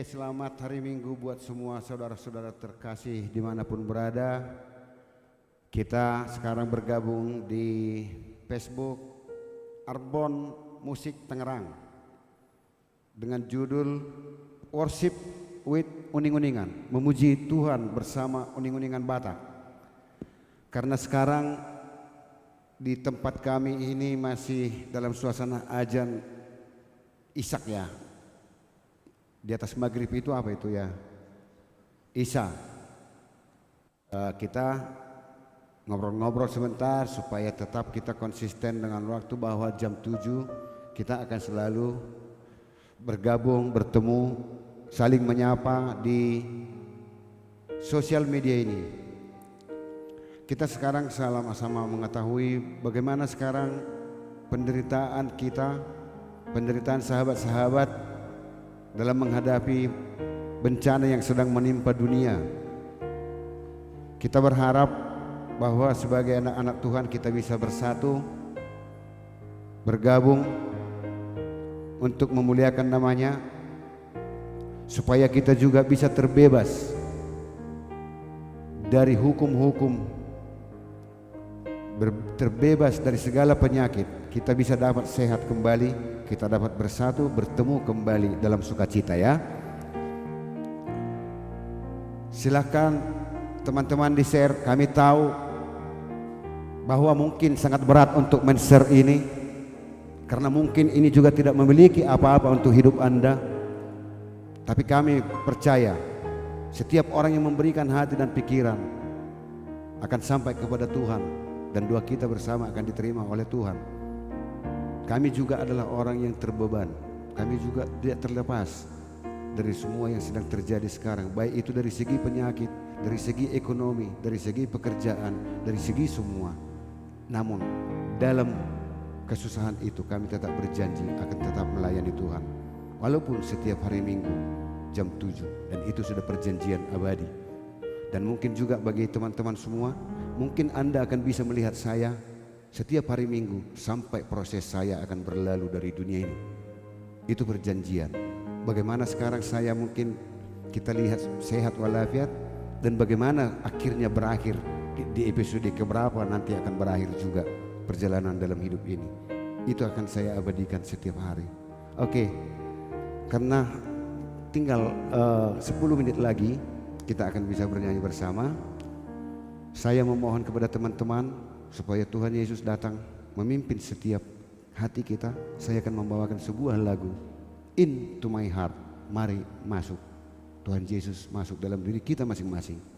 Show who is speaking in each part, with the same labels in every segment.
Speaker 1: Oke, selamat hari Minggu buat semua saudara-saudara terkasih dimanapun berada. Kita sekarang bergabung di Facebook Arbon Musik Tangerang dengan judul Worship with Uning-Uningan, memuji Tuhan bersama uning-uningan Batak. Karena sekarang di tempat kami ini masih dalam suasana azan Isak ya. Di atas maghrib itu apa itu ya? Isya. Kita ngobrol-ngobrol sebentar supaya tetap kita konsisten dengan waktu, bahwa jam 7 kita akan selalu bergabung, bertemu, saling menyapa di sosial media ini. Kita sekarang sama-sama mengetahui bagaimana sekarang penderitaan kita, penderitaan sahabat-sahabat dalam menghadapi bencana yang sedang menimpa dunia. Kita berharap bahwa sebagai anak-anak Tuhan kita bisa bersatu, bergabung untuk memuliakan namanya, supaya kita juga bisa terbebas dari hukum-hukum, terbebas dari segala penyakit. Kita bisa dapat sehat kembali, kita dapat bersatu, bertemu kembali dalam sukacita ya. Silahkan teman-teman di share. Kami tahu bahwa mungkin sangat berat untuk men-share ini, karena mungkin ini juga tidak memiliki apa-apa untuk hidup Anda. Tapi kami percaya setiap orang yang memberikan hati dan pikiran akan sampai kepada Tuhan, dan doa kita bersama akan diterima oleh Tuhan. Kami juga adalah orang yang terbeban. Kami juga tidak terlepas dari semua yang sedang terjadi sekarang, baik itu dari segi penyakit, dari segi ekonomi, dari segi pekerjaan, dari segi semua. Namun dalam kesusahan itu kami tetap berjanji akan tetap melayani Tuhan, walaupun setiap hari Minggu jam 7, dan itu sudah perjanjian abadi. Dan mungkin juga bagi teman-teman semua, mungkin Anda akan bisa melihat saya setiap hari Minggu sampai proses saya akan berlalu dari dunia ini. Itu perjanjian. Bagaimana sekarang saya mungkin kita lihat sehat walafiat, dan bagaimana akhirnya berakhir di episode keberapa nanti akan berakhir juga perjalanan dalam hidup ini. Itu akan saya abadikan setiap hari. Oke, karena tinggal 10 menit lagi kita akan bisa bernyanyi bersama. Saya memohon kepada teman-teman supaya Tuhan Yesus datang memimpin setiap hati kita. Saya akan membawakan sebuah lagu, Into My Heart. Mari masuk, Tuhan Yesus masuk dalam diri kita masing-masing.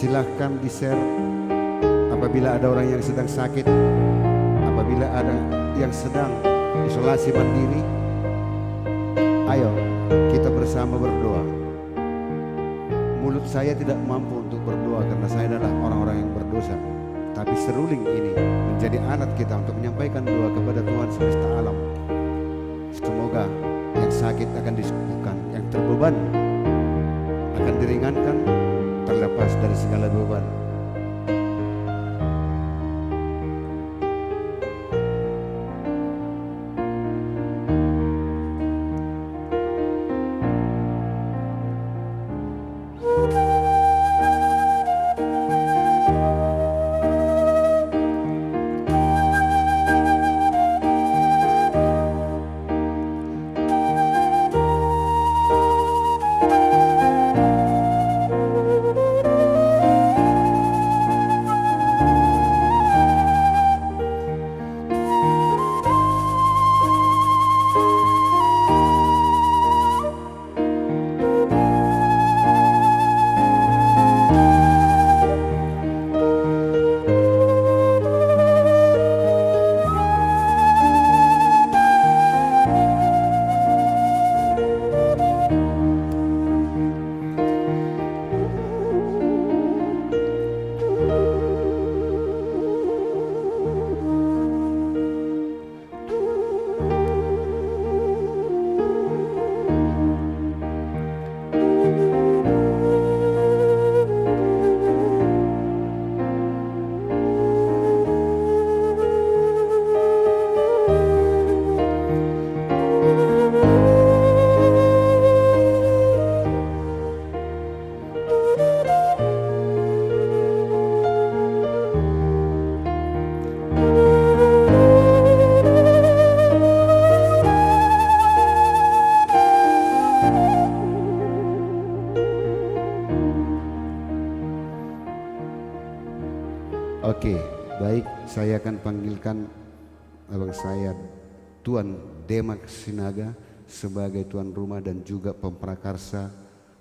Speaker 1: silahkan di-share apabila ada orang yang sedang sakit, apabila ada yang sedang isolasi mandiri. Ayo kita bersama berdoa. Mulut saya tidak mampu untuk berdoa karena saya adalah orang-orang yang berdosa, tapi seruling ini menjadi alat kita untuk menyampaikan doa kepada Tuhan semesta alam. Semoga yang sakit akan disembuhkan, yang terbeban akan diringankan, terlepas dari segala beban. Oke, baik, saya akan panggilkan abang saya Tuan Demak Sinaga sebagai tuan rumah dan juga pemprakarsa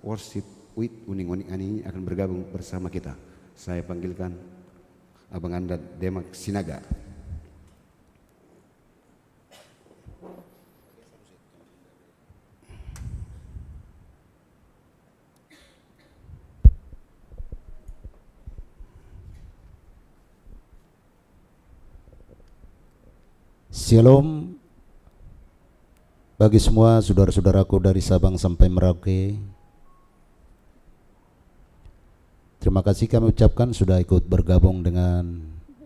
Speaker 1: worship with Uning-Uning ini akan bergabung bersama kita. Saya panggilkan abang Anda Demak Sinaga.
Speaker 2: Shalom bagi semua saudara-saudaraku dari Sabang sampai Merauke. Terima kasih kami ucapkan sudah ikut bergabung dengan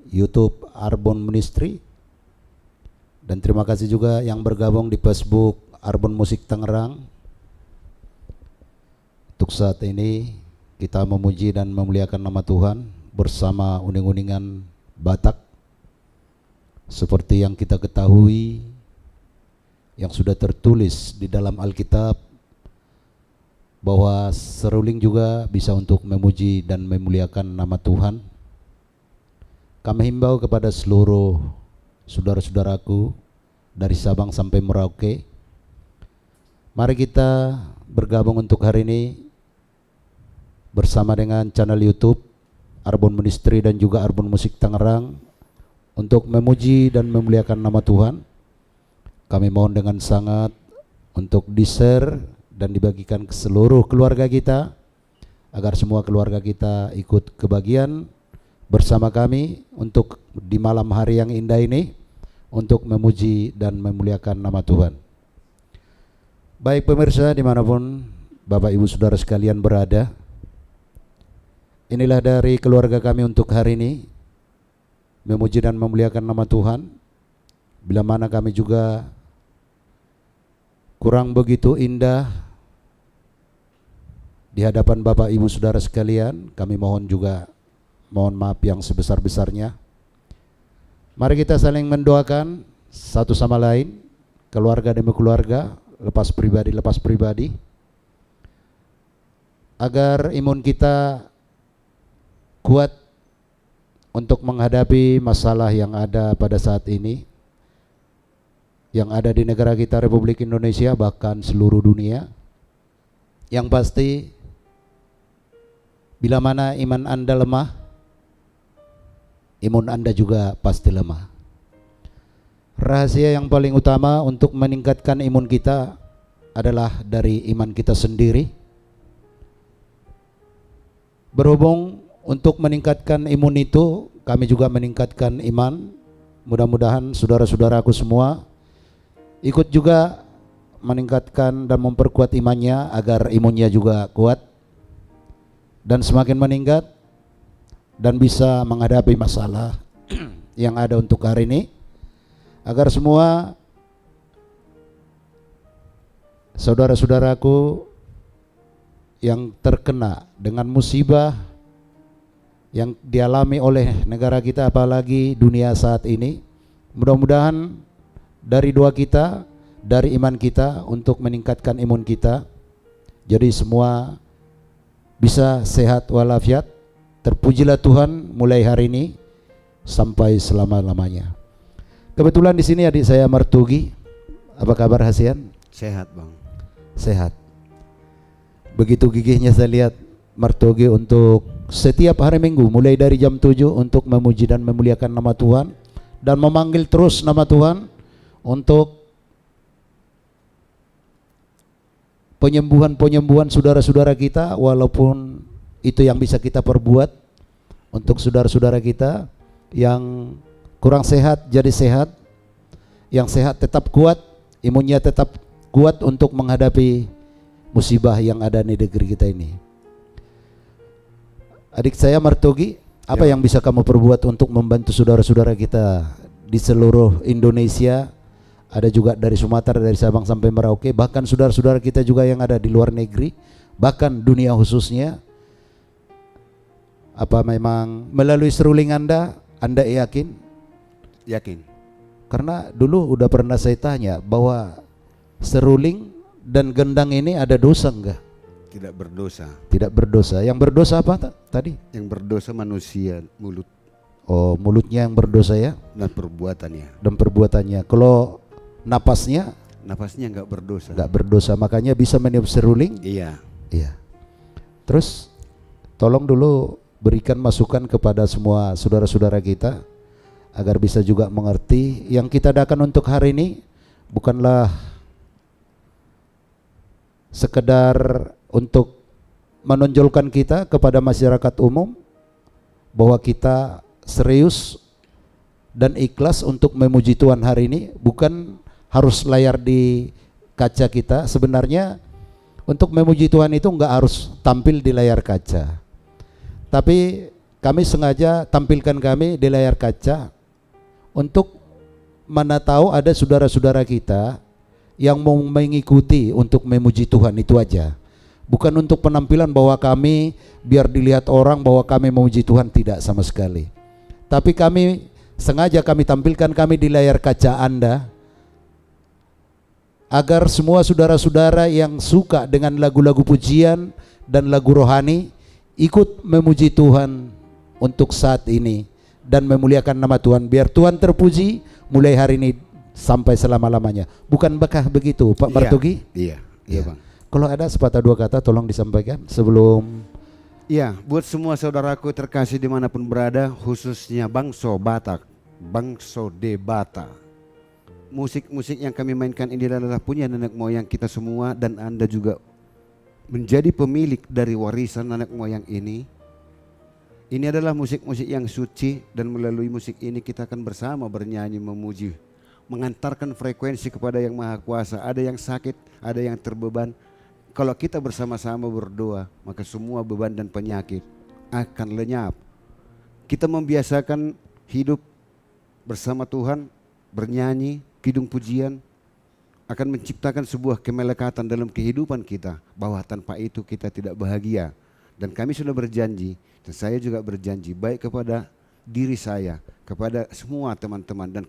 Speaker 2: YouTube Arbon Ministry. Dan terima kasih juga yang bergabung di Facebook Arbon Musik Tangerang. Untuk saat ini kita memuji dan memuliakan nama Tuhan bersama uning-uningan Batak. Seperti yang kita ketahui, yang sudah tertulis di dalam Alkitab, bahwa seruling juga bisa untuk memuji dan memuliakan nama Tuhan. Kami himbau kepada seluruh saudara-saudaraku dari Sabang sampai Merauke, mari kita bergabung untuk hari ini bersama dengan channel YouTube Arbon Ministry dan juga Arbon Musik Tangerang untuk memuji dan memuliakan nama Tuhan. Kami mohon dengan sangat untuk di-share dan dibagikan ke seluruh keluarga kita, agar semua keluarga kita ikut kebagian bersama kami untuk di malam hari yang indah ini, untuk memuji dan memuliakan nama Tuhan. Baik pemirsa dimanapun Bapak Ibu Saudara sekalian berada, inilah dari keluarga kami untuk hari ini, memuji dan memuliakan nama Tuhan. Bila mana kami juga kurang begitu indah di hadapan Bapak Ibu Saudara sekalian, kami mohon maaf yang sebesar-besarnya. Mari kita saling mendoakan satu sama lain, keluarga demi keluarga, lepas pribadi, agar imun kita kuat untuk menghadapi masalah yang ada pada saat ini, yang ada di negara kita Republik Indonesia, bahkan seluruh dunia. Yang pasti Bila mana iman Anda lemah, imun Anda juga pasti lemah. Rahasia yang paling utama untuk meningkatkan imun kita adalah dari iman kita sendiri. Berhubung untuk meningkatkan imun itu, kami juga meningkatkan iman. Mudah-mudahan saudara-saudaraku semua ikut juga meningkatkan dan memperkuat imannya agar imunnya juga kuat dan semakin meningkat dan bisa menghadapi masalah yang ada untuk hari ini, agar semua saudara-saudaraku yang terkena dengan musibah yang dialami oleh negara kita, apalagi dunia saat ini, mudah-mudahan dari doa kita, dari iman kita untuk meningkatkan imun kita, jadi semua bisa sehat walafiat. Terpujilah Tuhan mulai hari ini sampai selama-lamanya. Kebetulan di sini adik saya Martugi. Apa kabar Hasian?
Speaker 1: Sehat bang.
Speaker 2: Sehat. Begitu gigihnya saya lihat Martugi untuk setiap hari Minggu mulai dari jam 7 untuk memuji dan memuliakan nama Tuhan dan memanggil terus nama Tuhan untuk penyembuhan saudara-saudara kita, walaupun itu yang bisa kita perbuat untuk saudara-saudara kita yang kurang sehat jadi sehat, yang sehat tetap kuat, imunnya tetap kuat untuk menghadapi musibah yang ada di negeri kita ini. Adik saya Martogi, apa yang bisa kamu perbuat untuk membantu saudara-saudara kita di seluruh Indonesia? Ada juga dari Sumatera, dari Sabang sampai Merauke, bahkan saudara-saudara kita juga yang ada di luar negeri, bahkan dunia khususnya. Apa memang melalui seruling Anda yakin?
Speaker 1: Yakin.
Speaker 2: Karena dulu udah pernah saya tanya bahwa seruling dan gendang ini ada dosa enggak?
Speaker 1: Tidak berdosa.
Speaker 2: Tidak berdosa. Yang berdosa apa tadi?
Speaker 1: Yang berdosa manusia, mulut.
Speaker 2: Oh, mulutnya yang berdosa ya?
Speaker 1: Dan perbuatannya.
Speaker 2: Dan perbuatannya. Kalau napasnya?
Speaker 1: Napasnya enggak berdosa.
Speaker 2: Enggak berdosa, makanya bisa meniup seruling?
Speaker 1: Iya.
Speaker 2: Iya. Terus tolong dulu berikan masukan kepada semua saudara-saudara kita agar bisa juga mengerti yang kita adakan untuk hari ini bukanlah sekedar untuk menonjolkan kita kepada masyarakat umum bahwa kita serius dan ikhlas untuk memuji Tuhan hari ini, bukan harus layar di kaca kita. Sebenarnya untuk memuji Tuhan itu enggak harus tampil di layar kaca, tapi kami sengaja tampilkan kami di layar kaca untuk mana tahu ada saudara-saudara kita yang mau mengikuti untuk memuji Tuhan, itu aja. Bukan untuk penampilan bahwa kami biar dilihat orang bahwa kami memuji Tuhan, tidak sama sekali. Tapi kami sengaja kami tampilkan kami di layar kaca Anda agar semua saudara-saudara yang suka dengan lagu-lagu pujian dan lagu rohani ikut memuji Tuhan untuk saat ini dan memuliakan nama Tuhan, biar Tuhan terpuji mulai hari ini sampai selama-lamanya. Bukan bakah begitu Pak Martugi?
Speaker 1: Iya, iya Bang.
Speaker 2: Kalau ada sepatah dua kata tolong disampaikan sebelum.
Speaker 1: Iya, buat semua saudaraku terkasih dimanapun berada, khususnya Bangso Batak, Bangso de Bata. Musik-musik yang kami mainkan ini adalah punya nenek moyang kita semua, dan Anda juga menjadi pemilik dari warisan nenek moyang ini. Ini adalah musik-musik yang suci, dan melalui musik ini kita akan bersama bernyanyi memuji, mengantarkan frekuensi kepada Yang Maha Kuasa. Ada yang sakit, ada yang terbeban. Kalau kita bersama-sama berdoa, maka semua beban dan penyakit akan lenyap. Kita membiasakan hidup bersama Tuhan, bernyanyi, kidung pujian akan menciptakan sebuah kemelekatan dalam kehidupan kita, bahwa tanpa itu kita tidak bahagia. Dan kami sudah berjanji, dan saya juga berjanji, baik kepada diri saya, kepada semua teman-teman, dan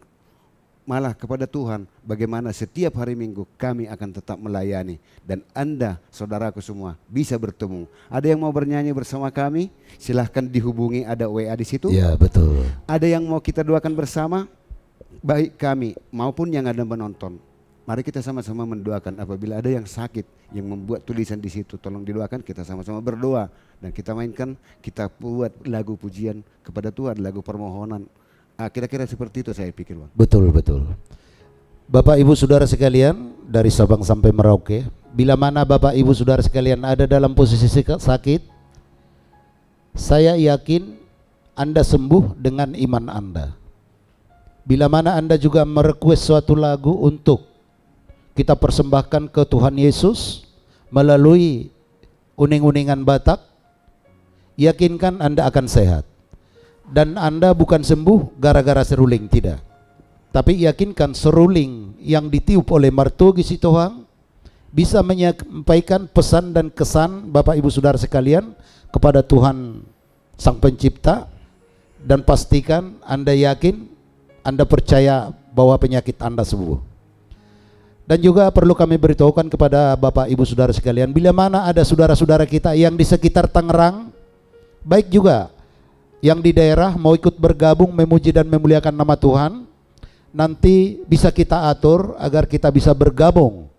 Speaker 1: malah kepada Tuhan, bagaimana setiap hari Minggu kami akan tetap melayani, dan Anda saudaraku semua bisa bertemu. Ada yang mau bernyanyi bersama kami, silahkan dihubungi, ada WA di situ.
Speaker 2: Ya betul.
Speaker 1: Ada yang mau kita doakan bersama, baik kami maupun yang ada menonton. Mari kita sama-sama mendoakan. Apabila ada yang sakit, yang membuat tulisan di situ, tolong didoakan. Kita sama-sama berdoa dan kita mainkan. Kita buat lagu pujian kepada Tuhan, lagu permohonan. Kira-kira seperti itu saya pikir, Bang.
Speaker 2: Betul, betul. Bapak Ibu Saudara sekalian, dari Sabang sampai Merauke, bila mana Bapak Ibu Saudara sekalian ada dalam posisi sakit, saya yakin Anda sembuh dengan iman Anda. Bila mana Anda juga merequest suatu lagu untuk kita persembahkan ke Tuhan Yesus melalui uning-uningan Batak, yakinkan Anda akan sehat. Dan Anda bukan sembuh gara-gara seruling, tidak. Tapi yakinkan seruling yang ditiup oleh Martogi Sitohang bisa menyampaikan pesan dan kesan Bapak Ibu Saudara sekalian kepada Tuhan Sang Pencipta, dan pastikan Anda yakin, Anda percaya bahwa penyakit Anda sembuh. Dan juga perlu kami beritahukan kepada Bapak Ibu Saudara sekalian, bila mana ada saudara-saudara kita yang di sekitar Tangerang, baik juga yang di daerah mau ikut bergabung memuji dan memuliakan nama Tuhan, nanti bisa kita atur agar kita bisa bergabung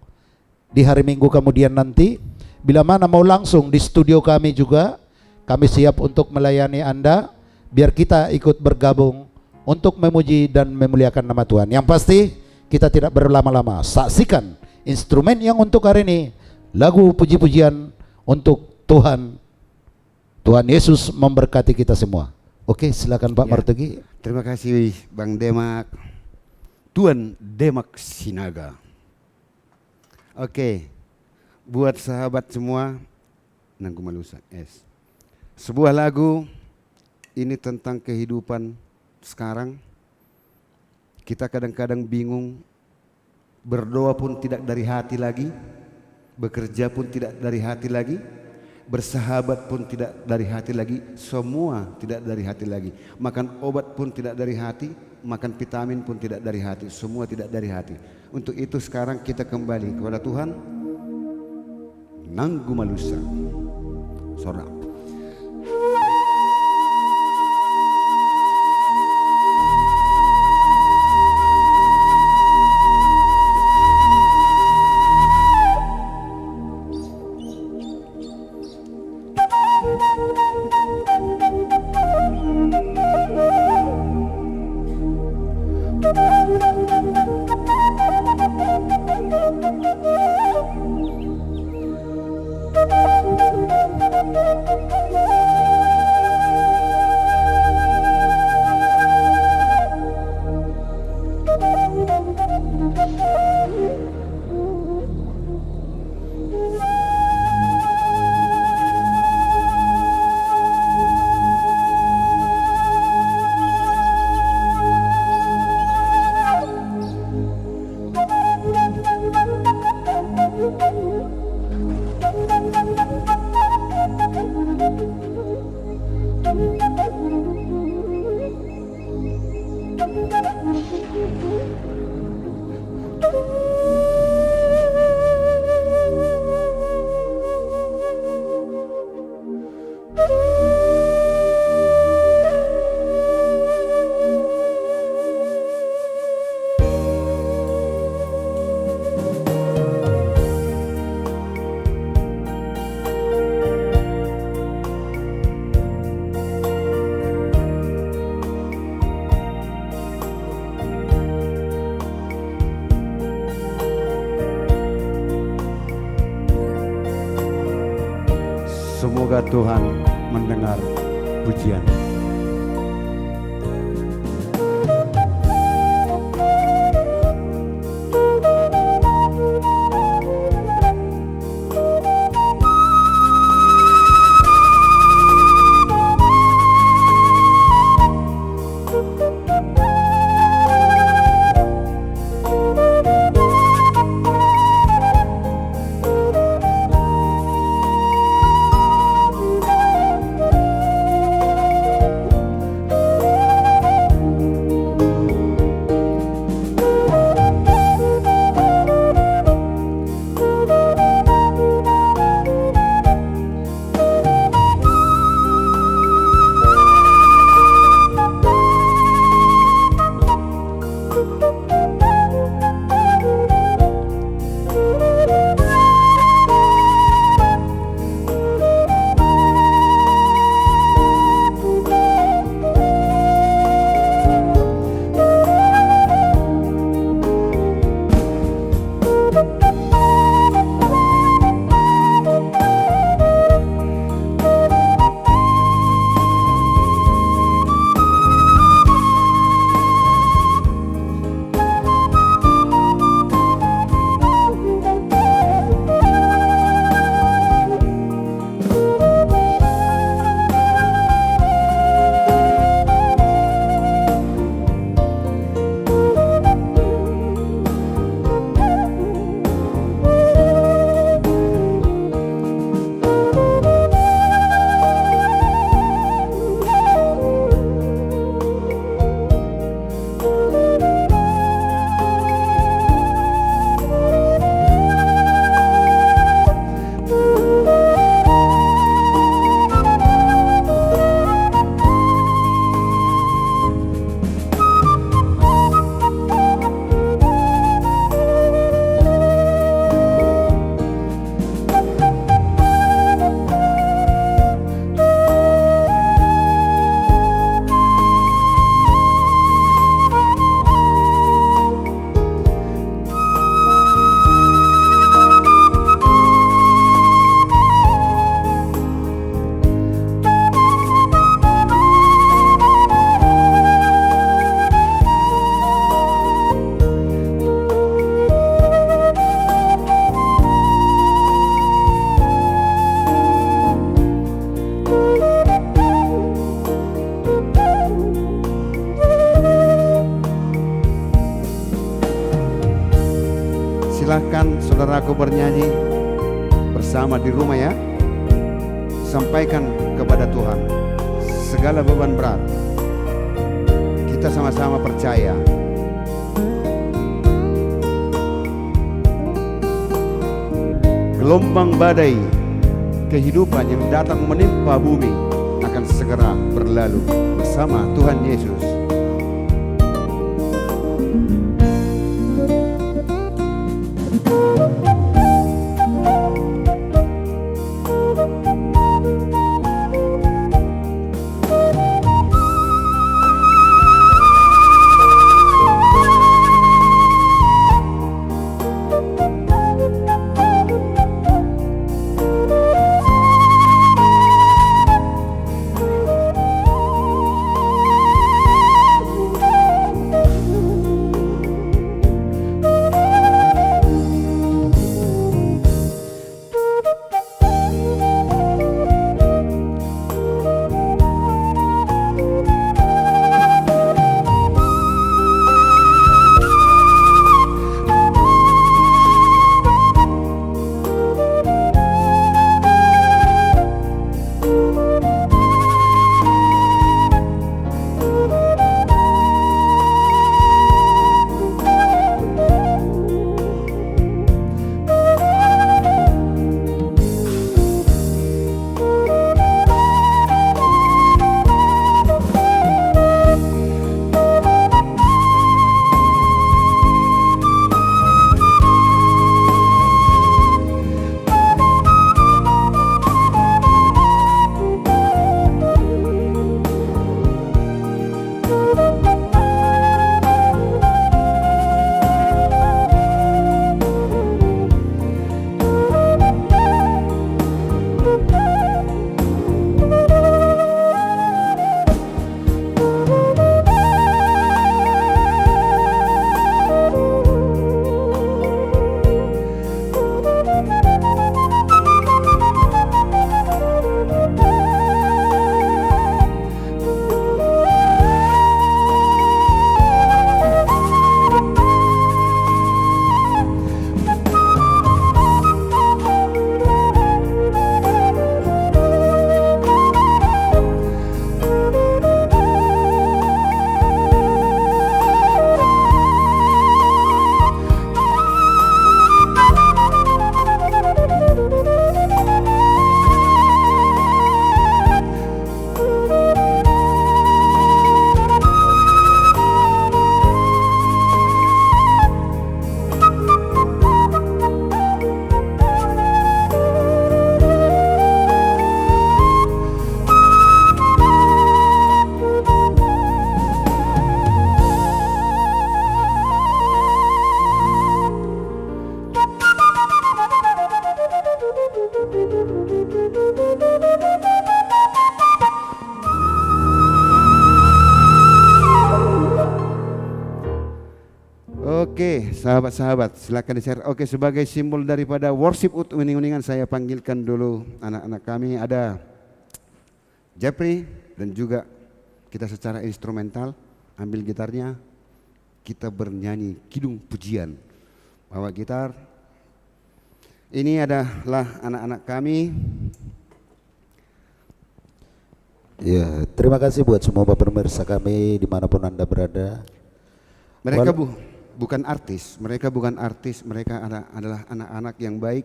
Speaker 2: di hari Minggu kemudian nanti. Bila mana mau langsung di studio kami juga, kami siap untuk melayani Anda, biar kita ikut bergabung untuk memuji dan memuliakan nama Tuhan. Yang pasti kita tidak berlama-lama, saksikan instrumen yang untuk hari ini, lagu puji-pujian untuk Tuhan. Tuhan Yesus memberkati kita semua. Oke, silakan Pak Martogi.
Speaker 1: Terima kasih Bang Demak. Tuan Demak Sinaga. Oke, buat sahabat semua, Nanggu Malusa, sebuah lagu ini tentang kehidupan sekarang. Kita kadang-kadang bingung, berdoa pun tidak dari hati lagi, bekerja pun tidak dari hati lagi, bersahabat pun tidak dari hati lagi, semua tidak dari hati lagi. Makan obat pun tidak dari hati, makan vitamin pun tidak dari hati, semua tidak dari hati. Untuk itu sekarang kita kembali kepada Tuhan. Nanggu Malusa, Sorang. Semoga Tuhan mendengar pujian. Silahkan saudaraku bernyanyi bersama di rumah ya. Sampaikan kepada Tuhan segala beban berat. Kita sama-sama percaya gelombang badai kehidupan yang datang menimpa bumi akan segera berlalu bersama Tuhan Yesus. Oke, sahabat-sahabat, silakan di-share. Oke, sebagai simbol daripada worship uning-uningan, saya panggilkan dulu anak-anak kami. Ada Jeffrey dan juga kita secara instrumental, ambil gitarnya, kita bernyanyi kidung pujian. Bawa gitar. Ini adalah anak-anak kami.
Speaker 2: Ya, terima kasih buat semua pemirsa kami dimanapun Anda berada.
Speaker 1: Mereka bukan artis, mereka adalah anak-anak yang baik.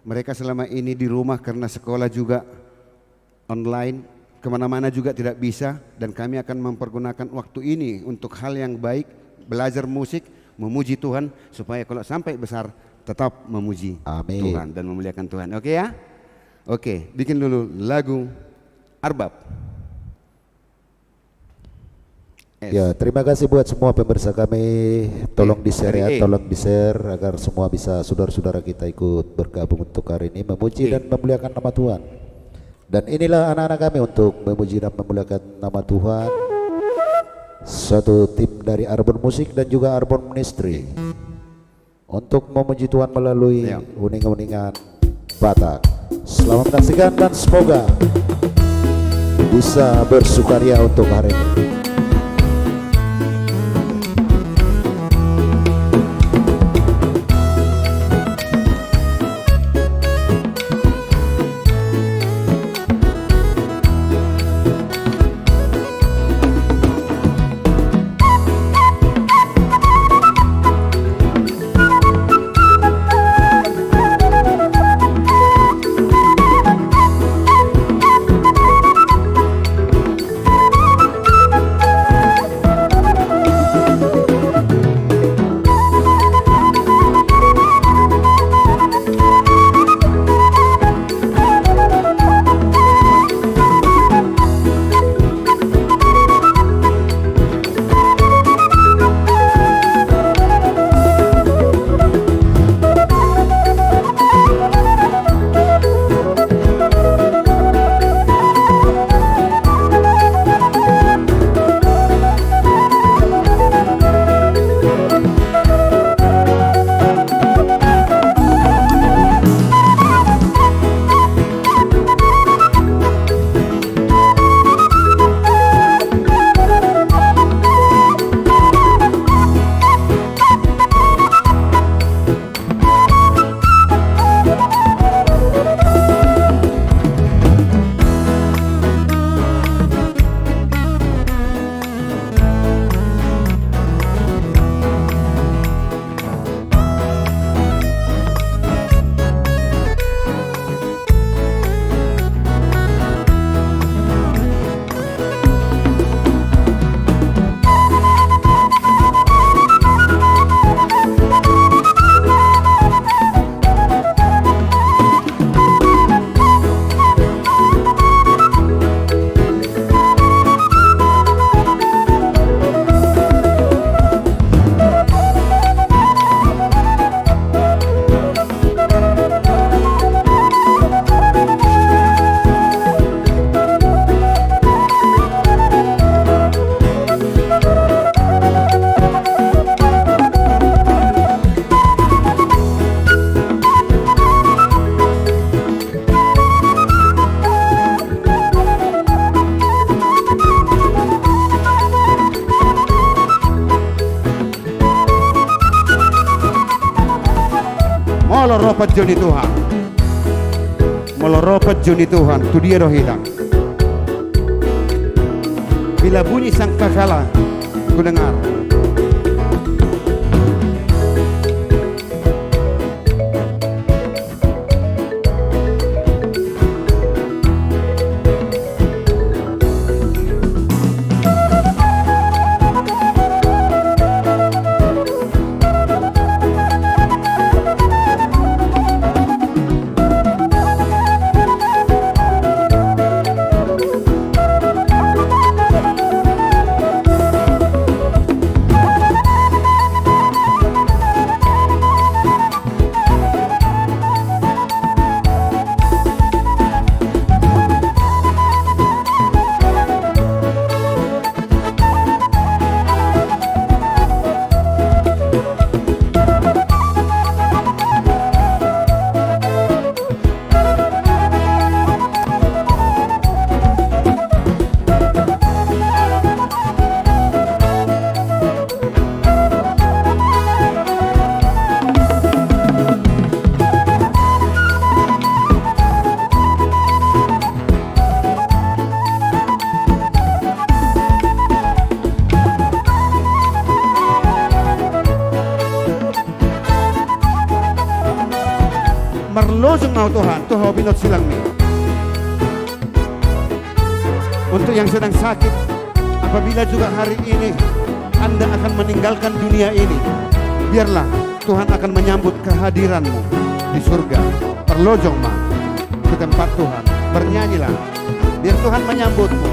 Speaker 1: Mereka selama ini di rumah karena sekolah juga online, kemana-mana juga tidak bisa. Dan kami akan mempergunakan waktu ini untuk hal yang baik, belajar musik, memuji Tuhan, supaya kalau sampai besar tetap memuji
Speaker 2: Amin.
Speaker 1: Tuhan dan memuliakan Tuhan. Oke ya? Oke, bikin dulu lagu Arbab.
Speaker 2: Ya, terima kasih buat semua pemirsa kami. Tolong di-share ya, tolong di-share agar semua bisa saudara-saudara kita ikut bergabung untuk hari ini memuji dan memuliakan nama Tuhan. Dan inilah anak-anak kami untuk memuji dan memuliakan nama Tuhan. Satu tim dari Arbon Musik dan juga Arbon Ministry untuk memuji Tuhan melalui uning-uningan Batak. Selamat menyaksikan dan semoga bisa bersukaria untuk hari ini.
Speaker 1: meloropat joni Tuhan, meloropat joni Tuhan, tu dia roh hilang. Bila bunyi sangkakala ku dengar, merlojong mau Tuhan, Tuhan binot silang nih. Untuk yang sedang sakit, apabila juga hari ini Anda akan meninggalkan dunia ini, biarlah Tuhan akan menyambut kehadiranmu di surga. Perlojong mah ke tempat Tuhan, bernyanyilah, biar Tuhan menyambutmu.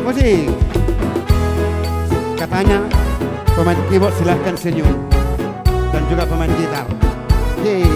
Speaker 1: Musik. Katanya pemain keyboard silahkan senyum, dan juga pemain gitar. Yeay.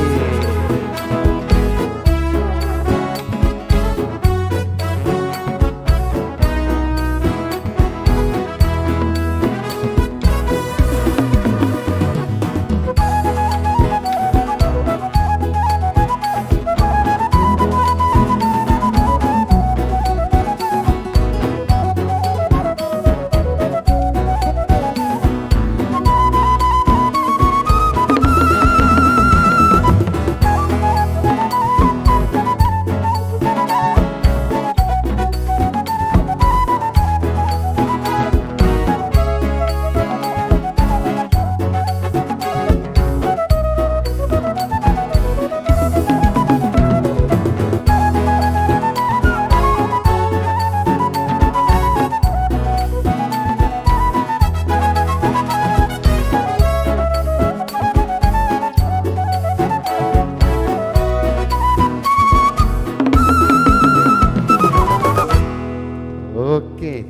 Speaker 1: Oke,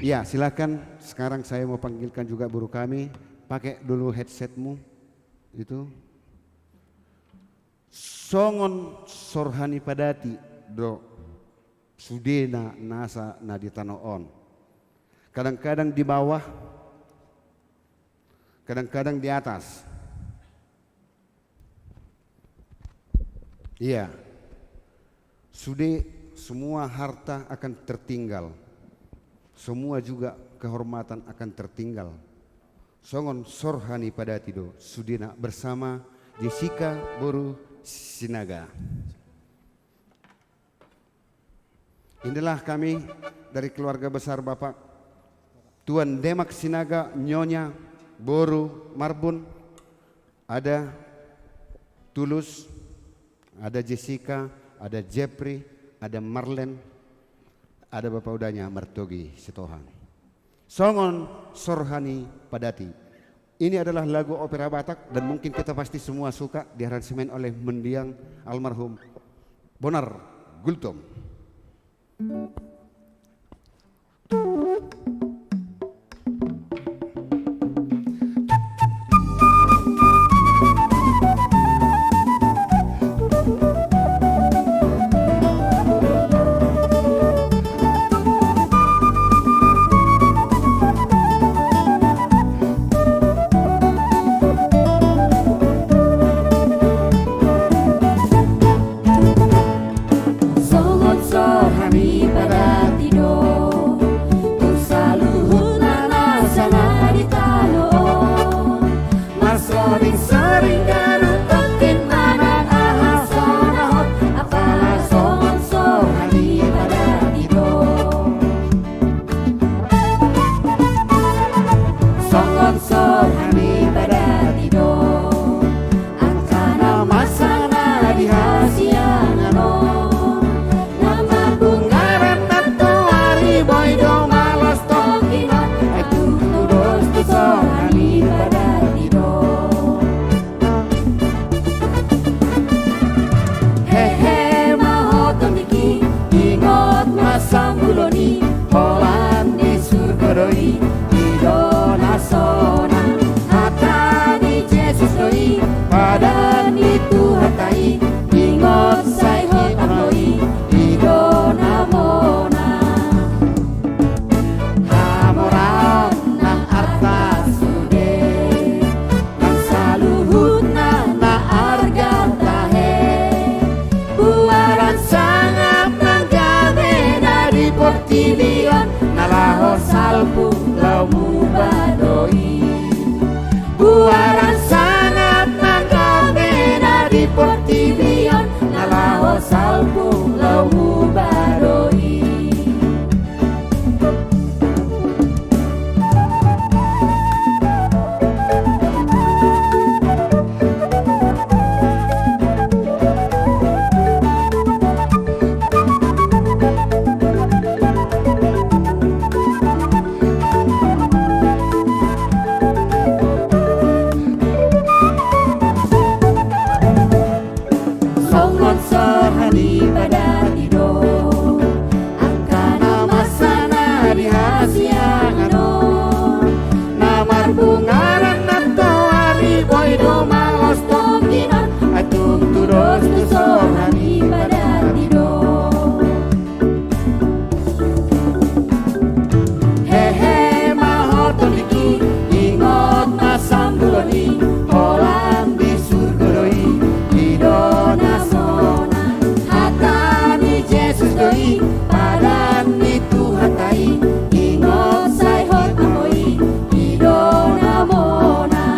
Speaker 1: ya silakan. Sekarang saya mau panggilkan juga guru kami. Pakai dulu headsetmu. Itu. Songon sorhani padati do sudena nasa naditanoon. Kadang-kadang di bawah, kadang-kadang di atas. Iya. Sudah semua harta akan tertinggal. Semua juga kehormatan akan tertinggal. Songon sorhani pada tido sudina bersama Jessica Boru Sinaga. Inilah kami dari keluarga besar Bapak Tuan Demak Sinaga, Nyonya Boru Marbun, ada Tulus, ada Jessica, ada Jeffrey, ada Marlen, ada Bapak udahnya Martogi Sitohan. Songon Sorhani Padati. Ini adalah lagu opera Batak dan mungkin kita pasti semua suka, diaransemen oleh mendiang almarhum Bonar Gultom.
Speaker 3: Songon Sorhani Padati do, tu saluhut nana sana di tano. Sering garutokin anak ahas sonahot, apalah Songon Sorhani Padati do. Songon Sorhani Padati do, angkana masana di hasiangano. Nama bungaran tato hari boy do malos tokino, aku tudos tu Sorhani Padati do. Hehe mahoton diki, ingot masam buloni, holan di surgodoi, idona sona, hatani Yesus doi, padan itu hatai, ingot sai hot amoi, idona mona. Hamoraon nang arta sude, nang saluhut na arga tahe, buaran sangap nang gabe dari portilion, nalaho salpu lau mubadoi. Buaran sangap nang gabe dari portilion, nalaho salpu lau mubadoi. Songon Sorhani Padati do, angkana masana di hasiangano. Namar bungaran nato hari boy do malos tokinon, atung tudos tu Sorhani Padati do. Hehe mahoton diki, ingot masam buloni, holang di surgodoi, idona sona, hatani Yesus doi, padan itu hatai, ingot sai hot amoi, idona mona.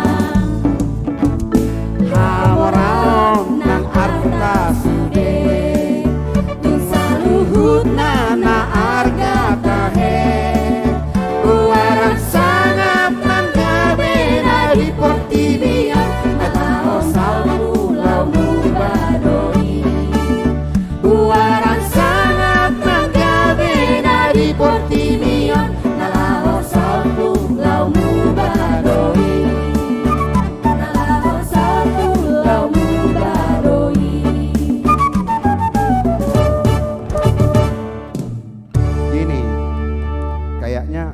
Speaker 3: Hamoraon nang arta sude, tu saluhut nana arga tahe, buaran sangap nang gabe dari portilion, nalaho salpu lau mubadoi. Buaran sangap nang gabe dari portilion, nalaho salpu lau mubadoi. Nalaho salpu lau mubadoi.
Speaker 1: Gini, kayaknya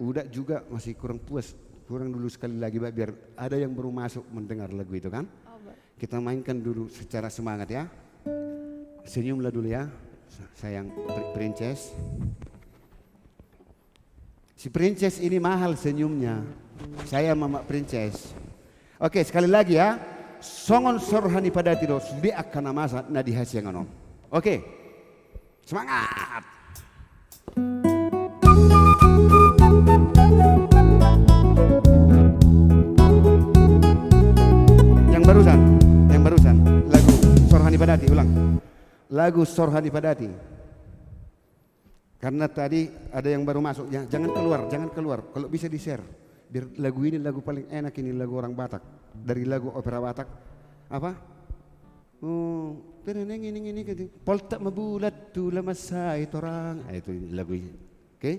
Speaker 1: udah juga masih kurang puas. Kurang dulu sekali lagi Mbak, biar ada yang baru masuk mendengar lagu itu kan. Kita mainkan dulu secara semangat ya. Senyumlah dulu ya, sayang Princess. Si Princess ini mahal senyumnya. Saya Mama Princess. Oke, sekali lagi ya. Songon Sorhani Padati do, sudi akan namasa nadi hasianganon. Oke, semangat. Yang barusan lagu Sorhani Padati, ulang. Lagu Sorhani Padati. Karena tadi ada yang baru masuk, ya, jangan keluar. Kalau bisa di-share. Biar lagu ini lagu paling enak, ini lagu orang Batak. Dari lagu opera Batak. Apa? Oh, ini poltak mabulat tu lama sai torang. Itu lagu ini. Oke?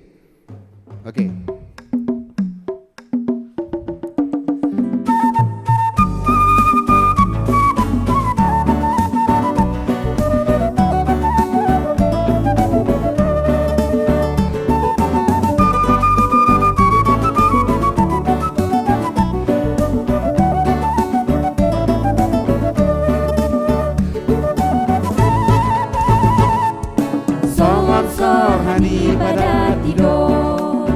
Speaker 3: hani pada tidur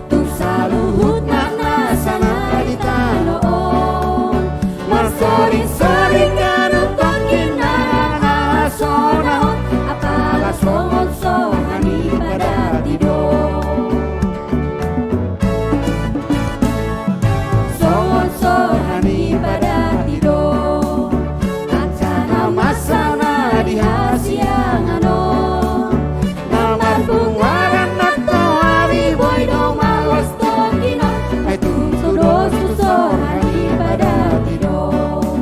Speaker 3: tung saluhut na sana di tanoon marsori-sori kanuton kinana sonahon apala songon hani pada tidur songon hani pada tidur kancana masana di hasiang anon namar bungaran nato hari boy do malos tokino ay tudos tusor hani pada tidur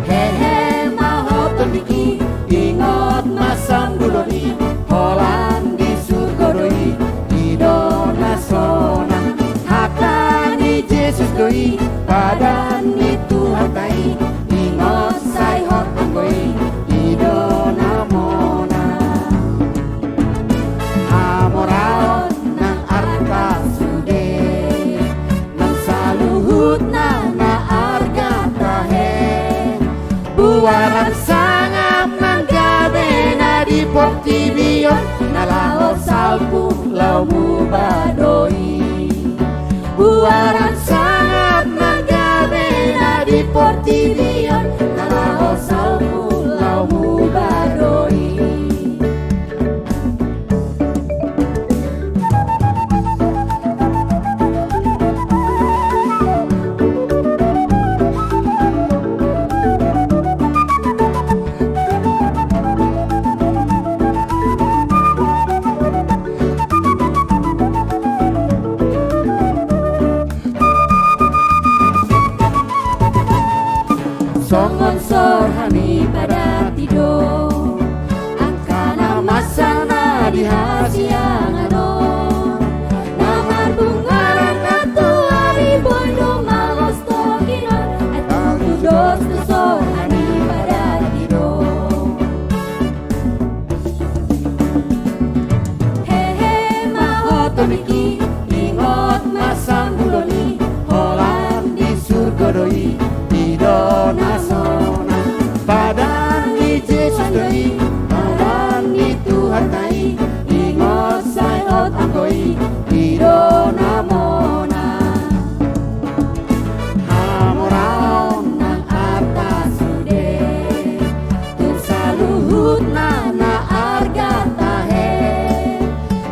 Speaker 3: hehe mahoton biki ingot masam duloni holan di surgodoi idona sona hakani Yesus doi padan itu hatai ingot sai hot anggoi idona mona amoraon nang arta sude nang saluhut na arga tahe buaran sangam nang gabe na di portibion nalao salpu laumu badoi buaran sangam nang gabe na di portibion nalao salpu laumu badoi songon sor hani pada tidur angkana masana di hasiang anon namar bungaran natu hari bondo malos tokinon etu tudos tusor hani pada tidur hehe mahoton biki ingot masang buloni holan di surgodoi idona sona padan di Yesus doi padan di Tuhan tai ingot sayot anggoi idona mona hamoraon nang atas sude tun saluhut na arga tahe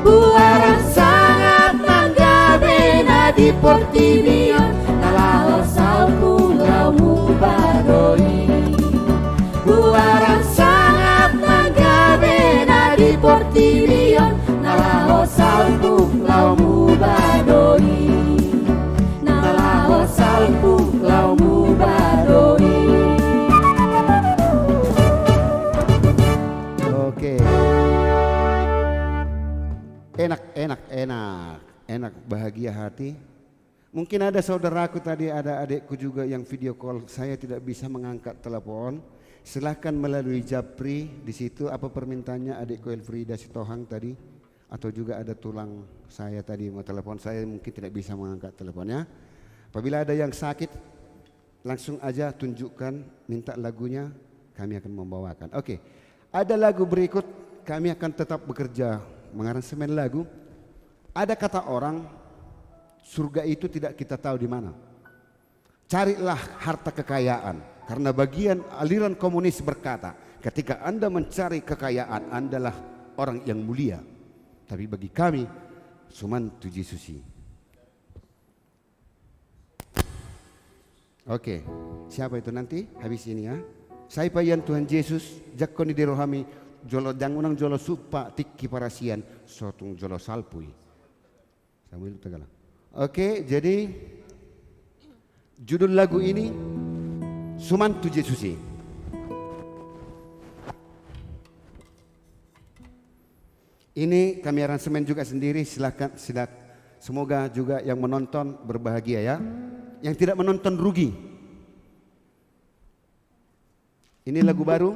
Speaker 3: buaran sangat manggabe na di portibion nalao salpu laumu badoi buaran sangat manggabe na di portibion nalao salpu laumu badoi nalao salpu laumu badoi.
Speaker 1: Oke. Enak bahagia hati. Mungkin ada saudaraku tadi, ada adikku juga yang video call, saya tidak bisa mengangkat telepon. Silahkan melalui Japri di situ apa permintaannya adikku Elfrida Sitohang tadi, atau juga ada tulang saya tadi mau telepon, saya mungkin tidak bisa mengangkat teleponnya. Apabila ada yang sakit langsung aja tunjukkan, minta lagunya, kami akan membawakan. Oke. Ada lagu berikut, kami akan tetap bekerja mengaransemen lagu. Ada kata orang, surga itu tidak kita tahu di mana. Carilah harta kekayaan, karena bagian aliran komunis berkata, ketika Anda mencari kekayaan, Andalah orang yang mulia. Tapi bagi kami, suman tuji susi. Oke, siapa itu nanti? Habis ini ya. Saya payan Tuhan Yesus, jakoni dirohami, jolo dangunang jolo supa tikki parasian, sotung jolo salpui. Samuel Tegala. Oke, jadi judul lagu ini Suman Tuji Susi. Ini kami aransemen juga sendiri, silakan. Semoga juga yang menonton berbahagia ya. Yang tidak menonton rugi. Ini lagu baru.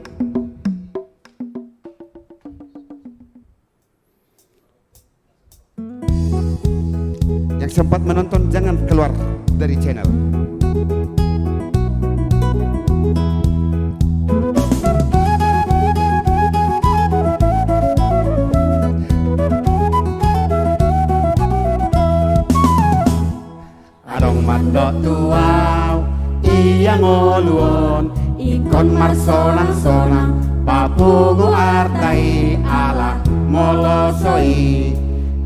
Speaker 1: Yang sempat menonton jangan keluar dari channel. Iya ngoluon ikon marsonan-sonan papugu artai ala molosoi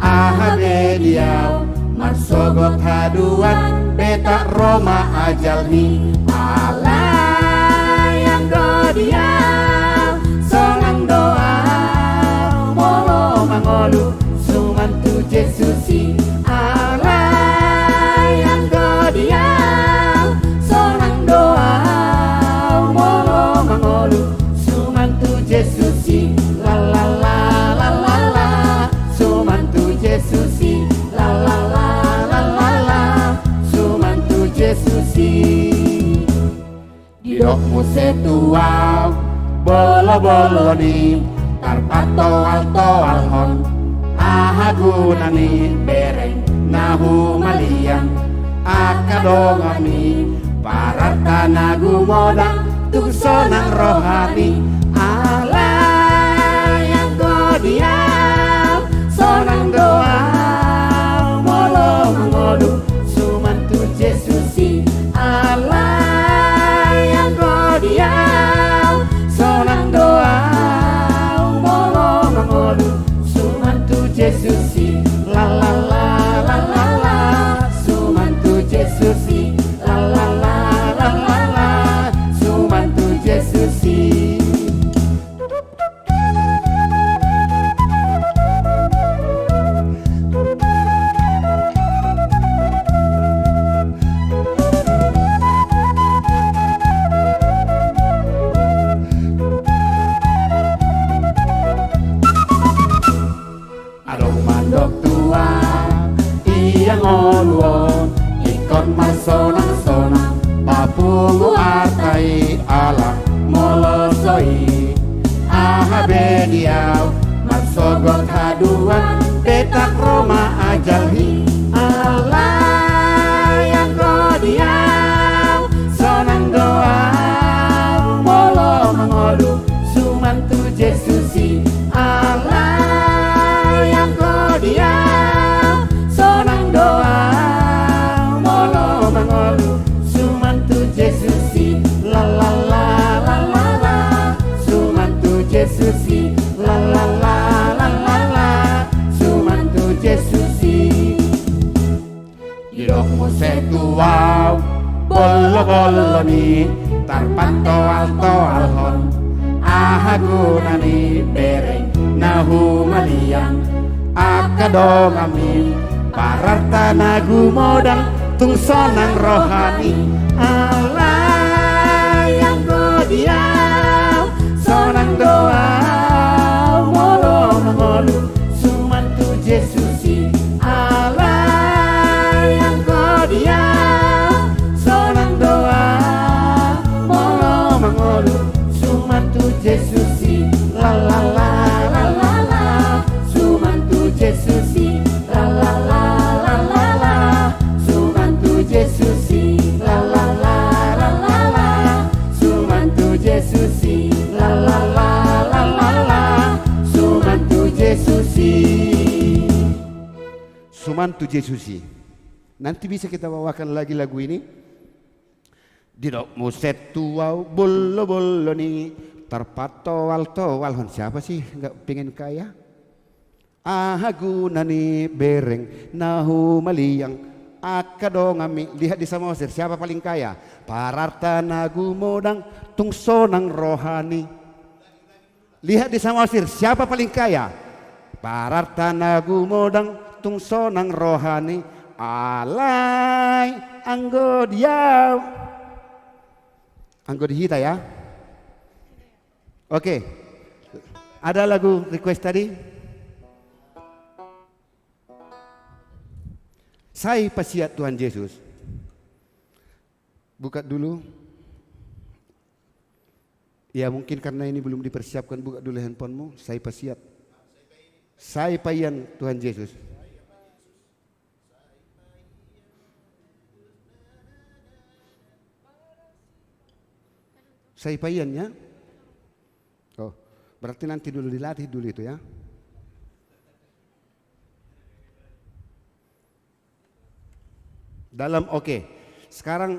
Speaker 1: ahabe diau marsogot haduan beta Roma ajalni ala yang godiau sonang doa molo mangolu sumantu Jesusi ala yang godiau sonang doa molo mangolu sumantu Jesusi la la la la la la sumantu Jesusi la la la la la la sumantu Jesusi didokmu setuau bolo-bolo ni tarpatoal-toal hon ahagunani bereng nahu maliang akadongami paratana gumodang tuksonang rohani ala yang godiau sonang doa molo mangodu sumantu Jesusi ala yang godiau sonang doa molo mangodu sumantu Jesusi la la la la la la sumantu Jesusi la la la la la la sumantu Jesusi adong mandok tua iya ngoluon ikon marsonan-sonan papungu artai ala molosoi ahabe diau marsogot haduan petak Roma ajalhi ala yang godiau sonang doa molo mangodu sumantu Jesusi ala yang godiau sonang doa molo mangodu sumantu Jesusi la la la la la la sumantu Jesusi la la la la la la sumantu Jesusi didokmu setuau bolo-bolo ni tarpatoal-toal hon ahagunani bereng nahu maliang akadongami parartana gumodang tungsonang rohani ala yang godiau sonang doa molo mangolu sumantu Jesusi ala yang godiau sonang doa molo mangolu sumantu Jesusi la la la la la la sumantu Jesusi la la la la la la sumantu Jesusi la la la la la la sumantu Jesusi la la la la la la sumantu Jesusi sumantu Jesusi. Nanti bisa kita bawakan lagi lagu ini. Didokmu setuau bolo-bolo ni tarpatoal-toal hon siapa sih nggak pengen kaya ahagunani bereng nahu maliang akadongami lihat di Samosir siapa paling kaya parartana gumodang tungsonang rohani lihat di Samosir siapa paling kaya parartana gumodang tungsonang rohani alai anggo diau anggo dihita ya. Oke. Ada lagu request tadi? Saya pasiat Tuhan Yesus. Buka dulu. Ya mungkin karena ini belum dipersiapkan, buka dulu handphonemu. Saya pasiat. Saya payan Tuhan Yesus. Saya payannya. Oh, berarti nanti dulu dilatih dulu itu ya. Dalam oke. Sekarang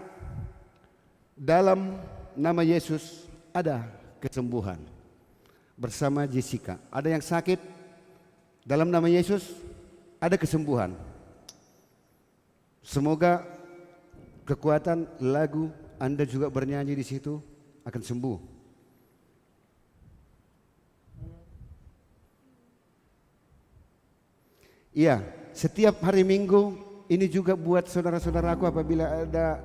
Speaker 1: Dalam nama Yesus ada kesembuhan. Bersama Jessica, ada yang sakit, dalam nama Yesus ada kesembuhan. Semoga kekuatan lagu Anda juga bernyanyi di situ akan sembuh. Iya, setiap hari Minggu ini juga buat saudara-saudaraku apabila ada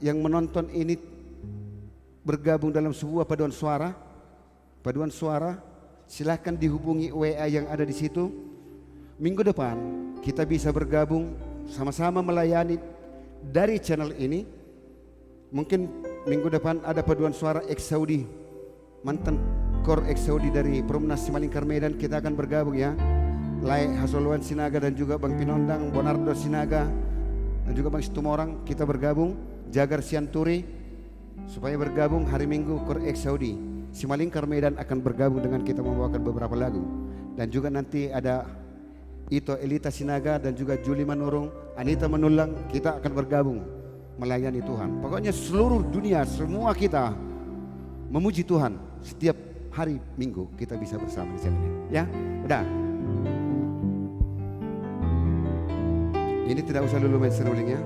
Speaker 1: yang menonton ini bergabung dalam sebuah paduan suara, silahkan dihubungi WA yang ada di situ. Minggu depan kita bisa bergabung sama-sama melayani dari channel ini. Mungkin minggu depan ada paduan suara ex Saudi, mantan kor ex Saudi dari Perumnas Simalingkar Medan, kita akan bergabung ya. Lai Hasolwan Sinaga dan juga Bang Pinondang, Bonardo Sinaga dan juga Bang Situmorang, kita bergabung. Jagar Sianturi supaya bergabung hari Minggu kor ex Saudi. Simalingkar Medan akan bergabung dengan kita membawakan beberapa lagu. Dan juga nanti ada Ito Elita Sinaga dan juga Juli Manurung, Anita Manulang, kita akan bergabung melayani Tuhan. Pokoknya seluruh dunia, semua kita memuji Tuhan. Setiap hari Minggu kita bisa bersama di sini. Ya, udah. Ini tidak usah dulu main seruling ya.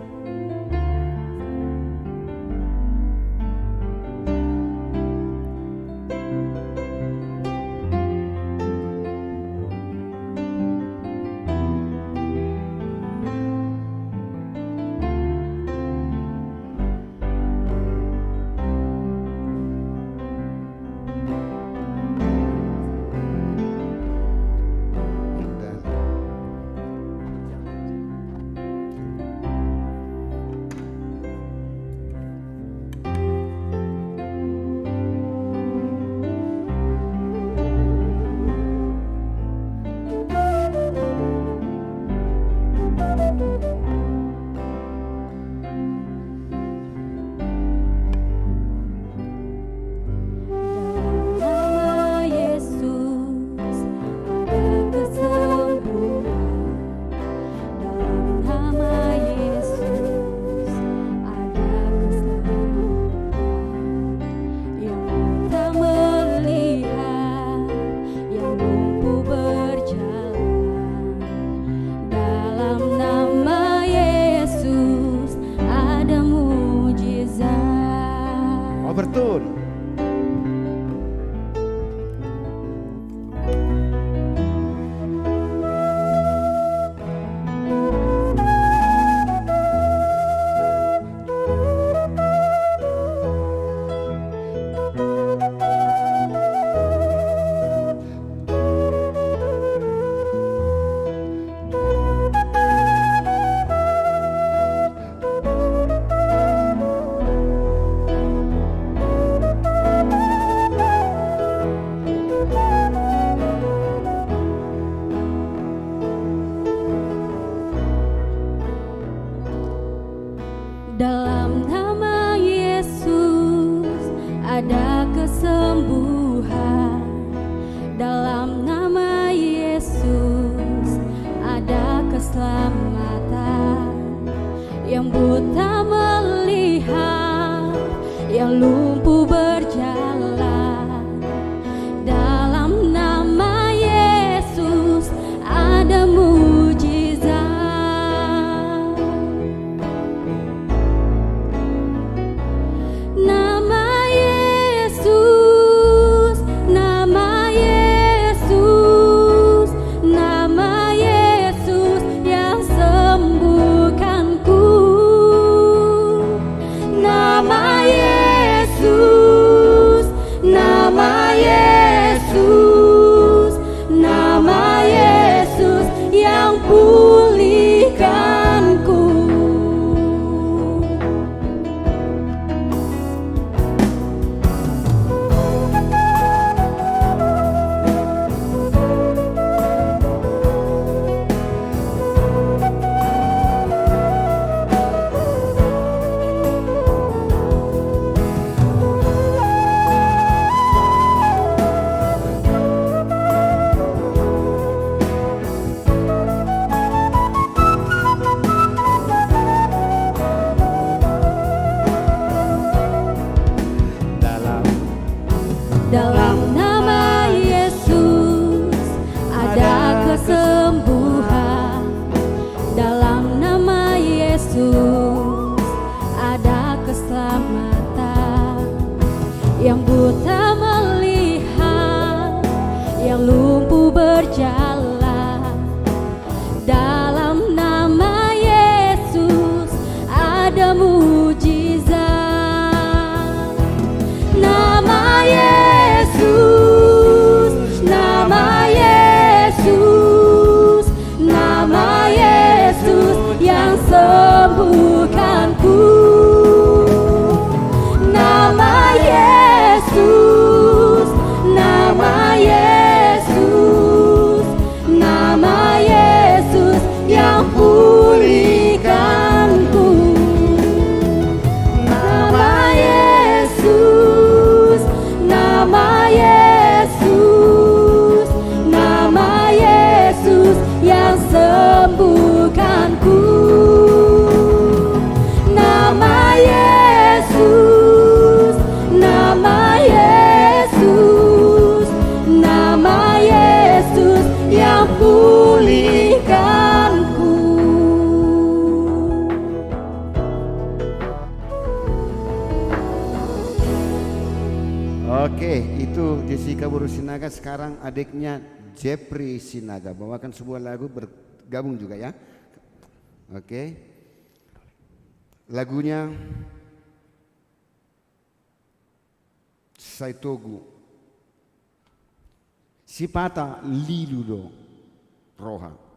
Speaker 3: Dalam nama Yesus ada kesembuhan. Dalam nama Yesus ada keselamatan. Yang buta melihat, yang lumpuh berjalan. Dalam nama Yesus ada mujizat. Nama Yesus
Speaker 1: Oke, itu Jessica Buru Sinaga. Sekarang adiknya Jeffrey Sinaga bawakan sebuah lagu bergabung juga ya. Oke, lagunya Saitogu Sipata Liludo Roha.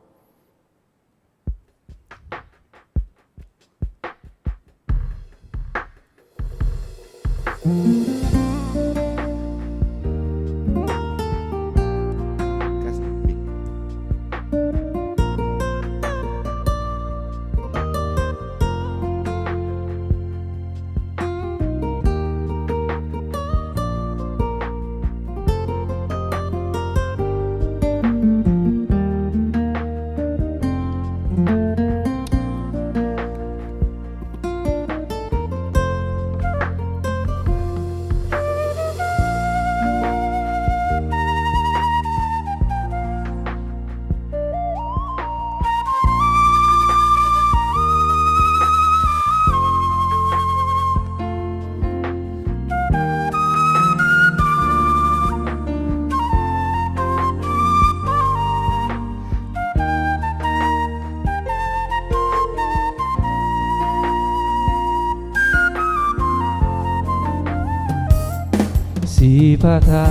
Speaker 4: Sipata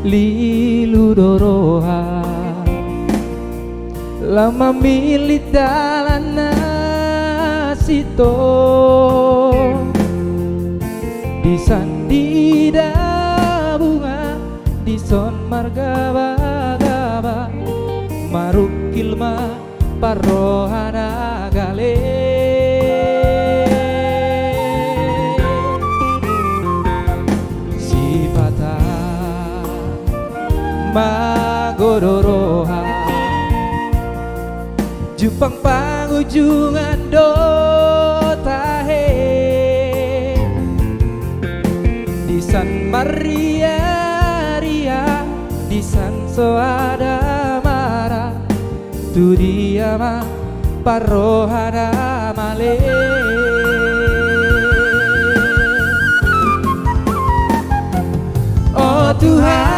Speaker 4: liludoroha lama milit dalan nasito di sandida bunga di son marga bagaba marukilma parrohana gale magodoroha Jupang pangujungan dotahe di San Maria Ria di San Soada Mara tu dia ma parrohana male oh Tuhan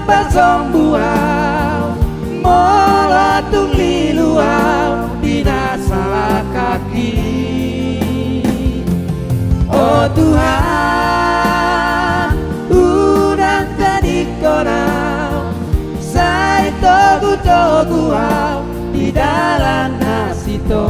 Speaker 4: pasong buau molatung liluau di salah kaki oh Tuhan udang tadi korau saya togu-toguau di dalam nasito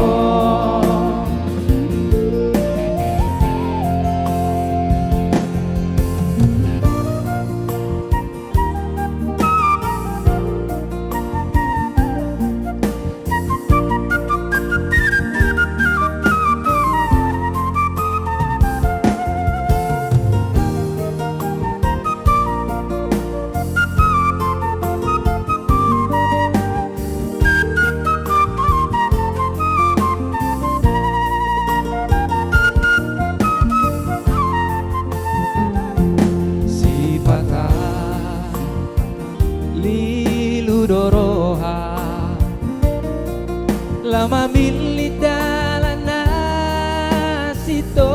Speaker 4: lama milit dalan nasito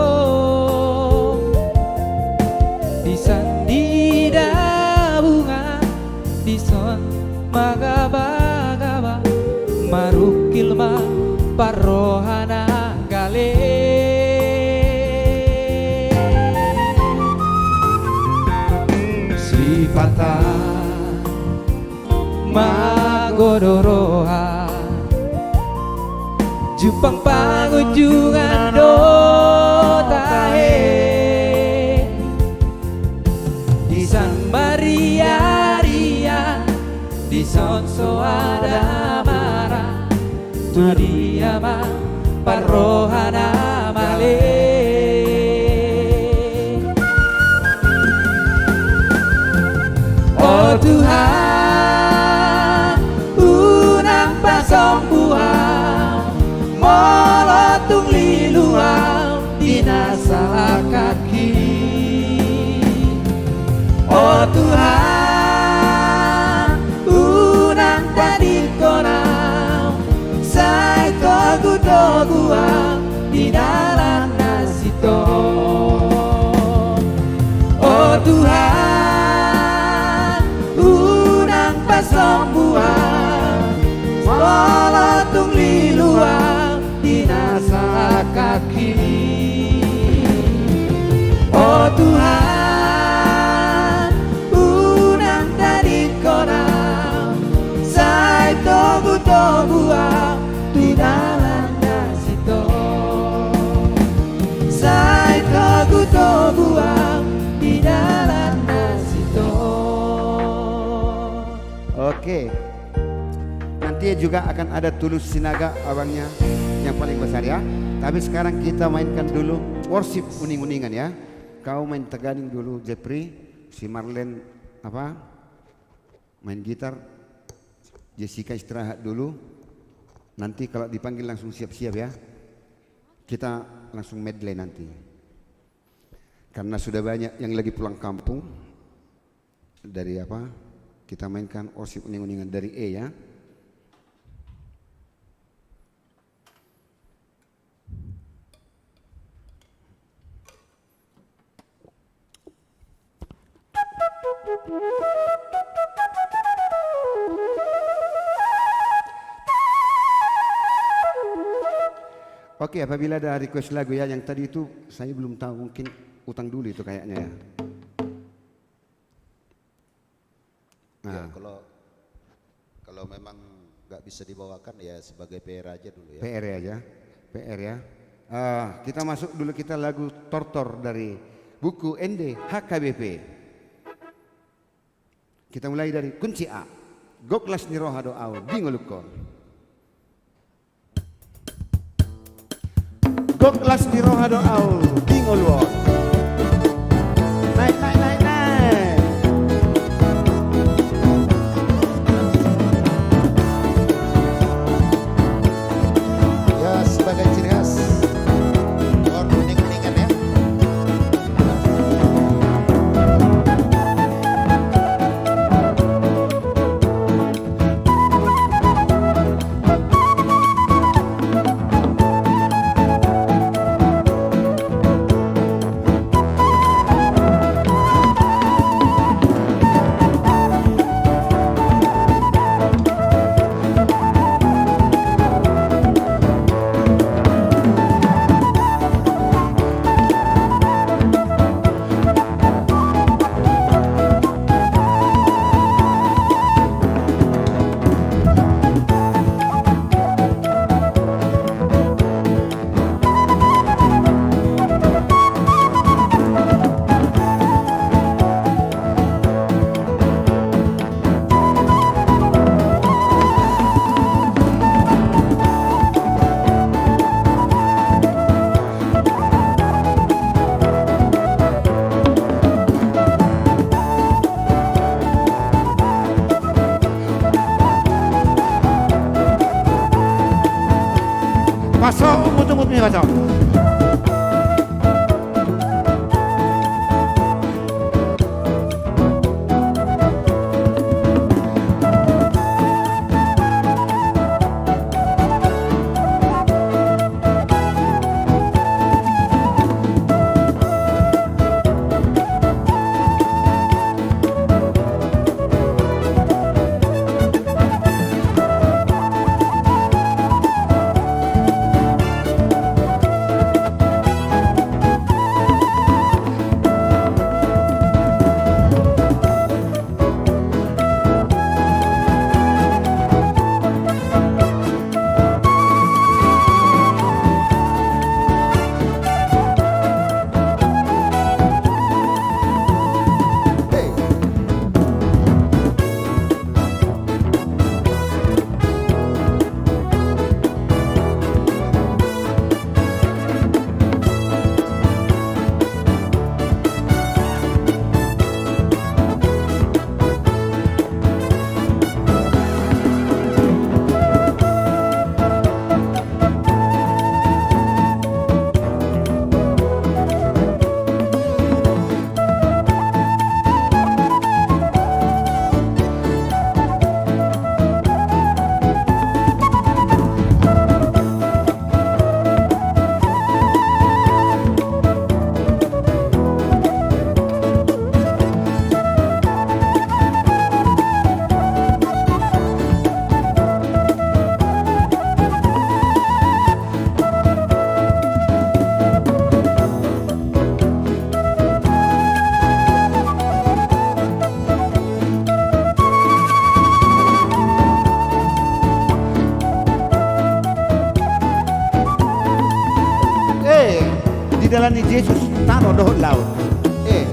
Speaker 4: di sandida bunga di son magaba-gaba marukil ma parrohana gale sipata magodoroha Jupang pangujungan dotahe di San Maria Ria di Son Soada Mara tu dia ma parrohana male oh Tuhan unang pasong buah molotung liluau di salah kaki oh Tuhan unang tadi korau saya togu-toguau di dalam nasito Oh Tuhan, unang tadi korang, sai tobu-tobuang di dalam nasito, sai tobu-tobuang di dalam nasito.
Speaker 1: Oke. Nanti juga akan ada Tulus Sinaga abangnya yang paling besar ya. Tapi sekarang kita mainkan dulu worship uning-uningan ya. Kau main teganing dulu Jepri, si Marlen apa? Main gitar. Jessica istirahat dulu. Nanti kalau dipanggil langsung siap-siap ya. Kita langsung medley nanti. Karena sudah banyak yang lagi pulang kampung. Dari apa? Kita mainkan worship uning-uningan dari E ya. Oke, apabila ada request lagu ya, yang tadi itu saya belum tahu, mungkin utang dulu itu kayaknya ya. Nah,
Speaker 2: Ya, kalau memang nggak bisa dibawakan ya sebagai PR aja dulu ya.
Speaker 1: PR aja, PR ya. Kita masuk dulu kita lagu Tortor dari buku ND HKBP. Kita mulai dari kunci A. Goklas niroha doau dingolukon. Goklas niroha doau dingolukon. Naik naik naik naik.
Speaker 2: Ya sebagai ciri khas uning-uningan ya.
Speaker 1: Pasok umut-umut nih pasok. dalam Yesus taruh doh laut. Eh.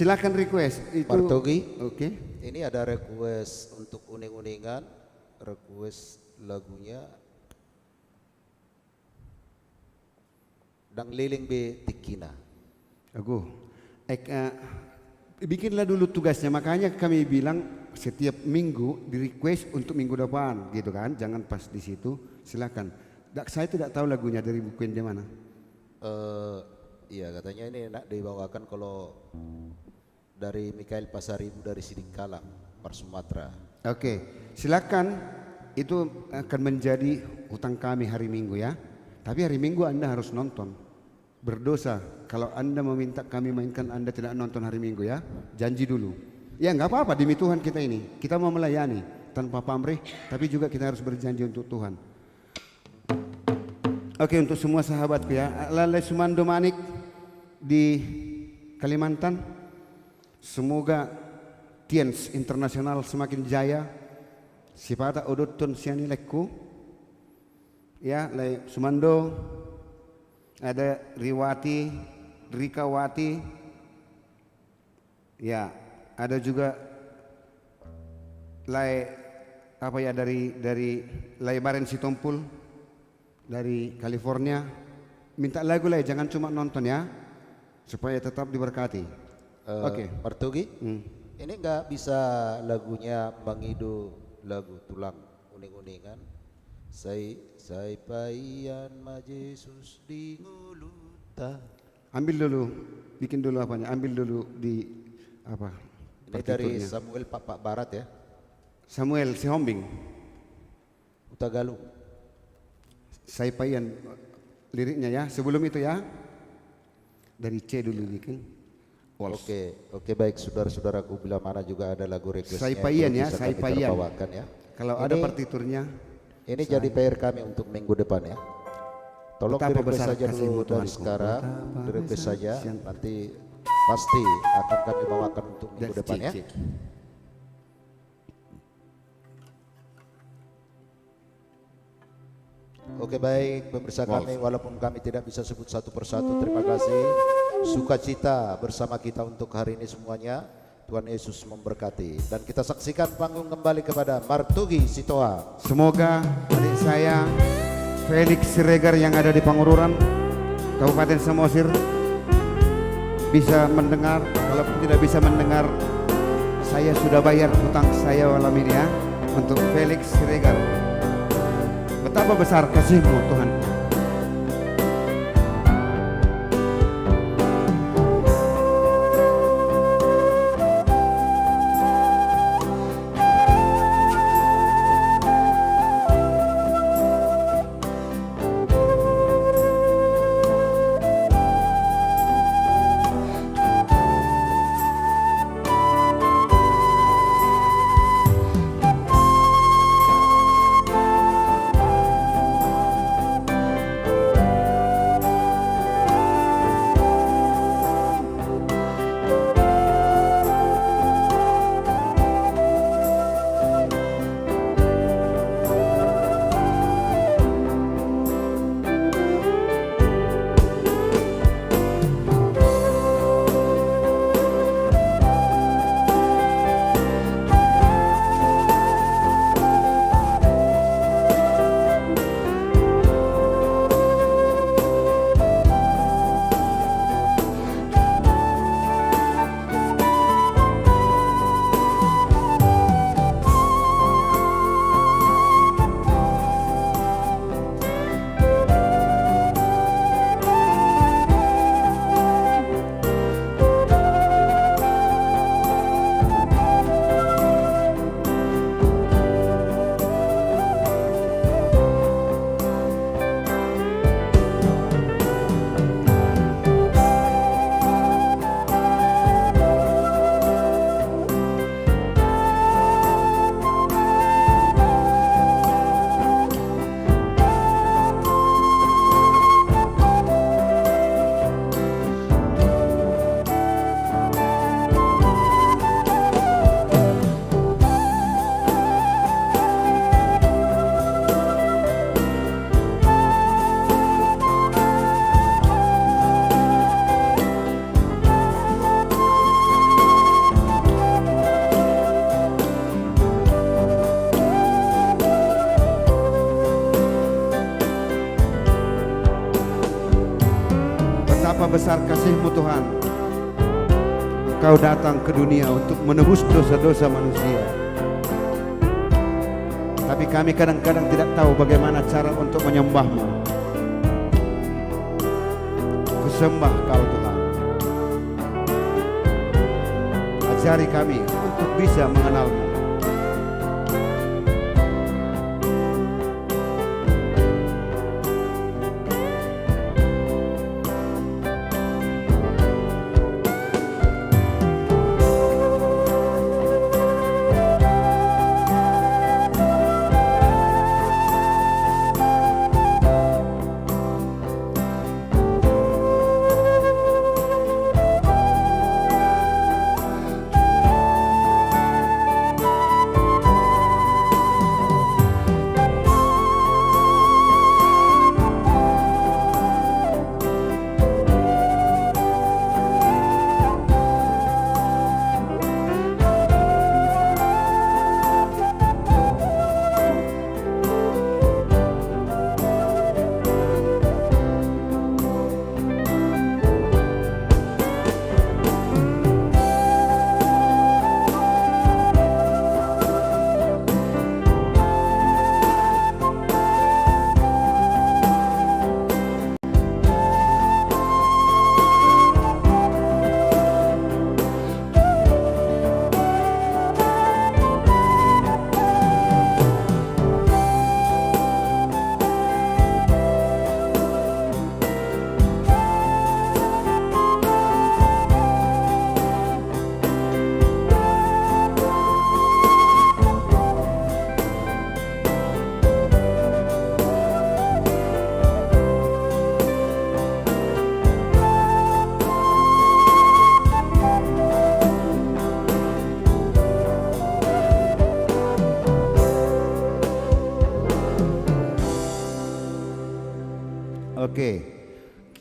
Speaker 1: Silakan request itu.
Speaker 2: Partogi.
Speaker 1: Oke.
Speaker 2: Ini ada request untuk uning-uningan, request lagunya Dang Liling Be Tikina.
Speaker 1: Aku bikinlah dulu tugasnya, makanya kami bilang setiap minggu di request untuk minggu depan gitu kan, jangan pas di situ. Silakan. Saya tidak tahu lagunya dari buku yang di mana.
Speaker 2: Iya katanya ini nak dibawakan kalau dari Mikael Pasaribu dari Sidingkalang, Par Sumatera.
Speaker 1: Oke, silakan. Itu akan menjadi hutang kami hari Minggu ya. Tapi hari Minggu Anda harus nonton. Berdosa kalau Anda meminta kami mainkan, Anda tidak nonton hari Minggu ya. Janji dulu. Ya nggak apa-apa, demi Tuhan kita ini. Kita mau melayani tanpa pamrih, tapi juga kita harus berjanji untuk Tuhan. Oke, untuk semua sahabatku ya. Lalai Sumando Manik di Kalimantan. Semoga Tiens Internasional semakin jaya. Sipata odotun siani lekku. Ya, Lai Sumando. Ada Riwati, Rikawati. Ya, ada juga Lai apa ya dari Lai Baren Sitompul dari California. Minta lagu Lai, jangan cuma nonton ya. Supaya tetap diberkati. Oke.
Speaker 2: Partogi. Ini nggak bisa lagunya Bang Ido, lagu tulang uning-uningan. Sai paian ma Yesus di nguluta.
Speaker 1: Ambil dulu, bikin dulu apanya? Ambil dulu di apa?
Speaker 2: Ini dari Samuel Pak Barat ya.
Speaker 1: Samuel Sihombing.
Speaker 2: Utagalu.
Speaker 1: Sai paian liriknya ya. Sebelum itu ya. Dari C dulu bikin.
Speaker 2: Oke, baik saudara-saudaraku, bila mana juga ada lagu requestnya
Speaker 1: Saipayan ya,
Speaker 2: bisa kami
Speaker 1: Saipayan.
Speaker 2: terbawakan ya.
Speaker 1: Kalau ada partiturnya.
Speaker 2: Ini jadi PR kami untuk minggu depan ya. Tolong di-request saja dulu dari sekarang, di-request saja, nanti pasti akan kami bawakan untuk minggu depan ya. Oke, baik pemirsa kami, walaupun kami tidak bisa sebut satu persatu, terima kasih. Sukacita bersama kita untuk hari ini semuanya. Tuhan Yesus memberkati. Dan kita saksikan panggung kembali kepada Martugi Sitoa.
Speaker 1: Semoga adik saya Felix Siregar yang ada di Pangururan, Kabupaten Samosir, bisa mendengar. Kalaupun tidak bisa mendengar, saya sudah bayar hutang saya malam ini ya, untuk Felix Siregar. Betapa besar kasih-Mu Tuhan. Betapa besar kasih-Mu Tuhan. Engkau datang ke dunia untuk menebus dosa-dosa manusia. Tapi kami kadang-kadang tidak tahu bagaimana cara untuk menyembah-Mu. Kusembah Kau Tuhan. Ajari kami untuk bisa mengenal-Mu.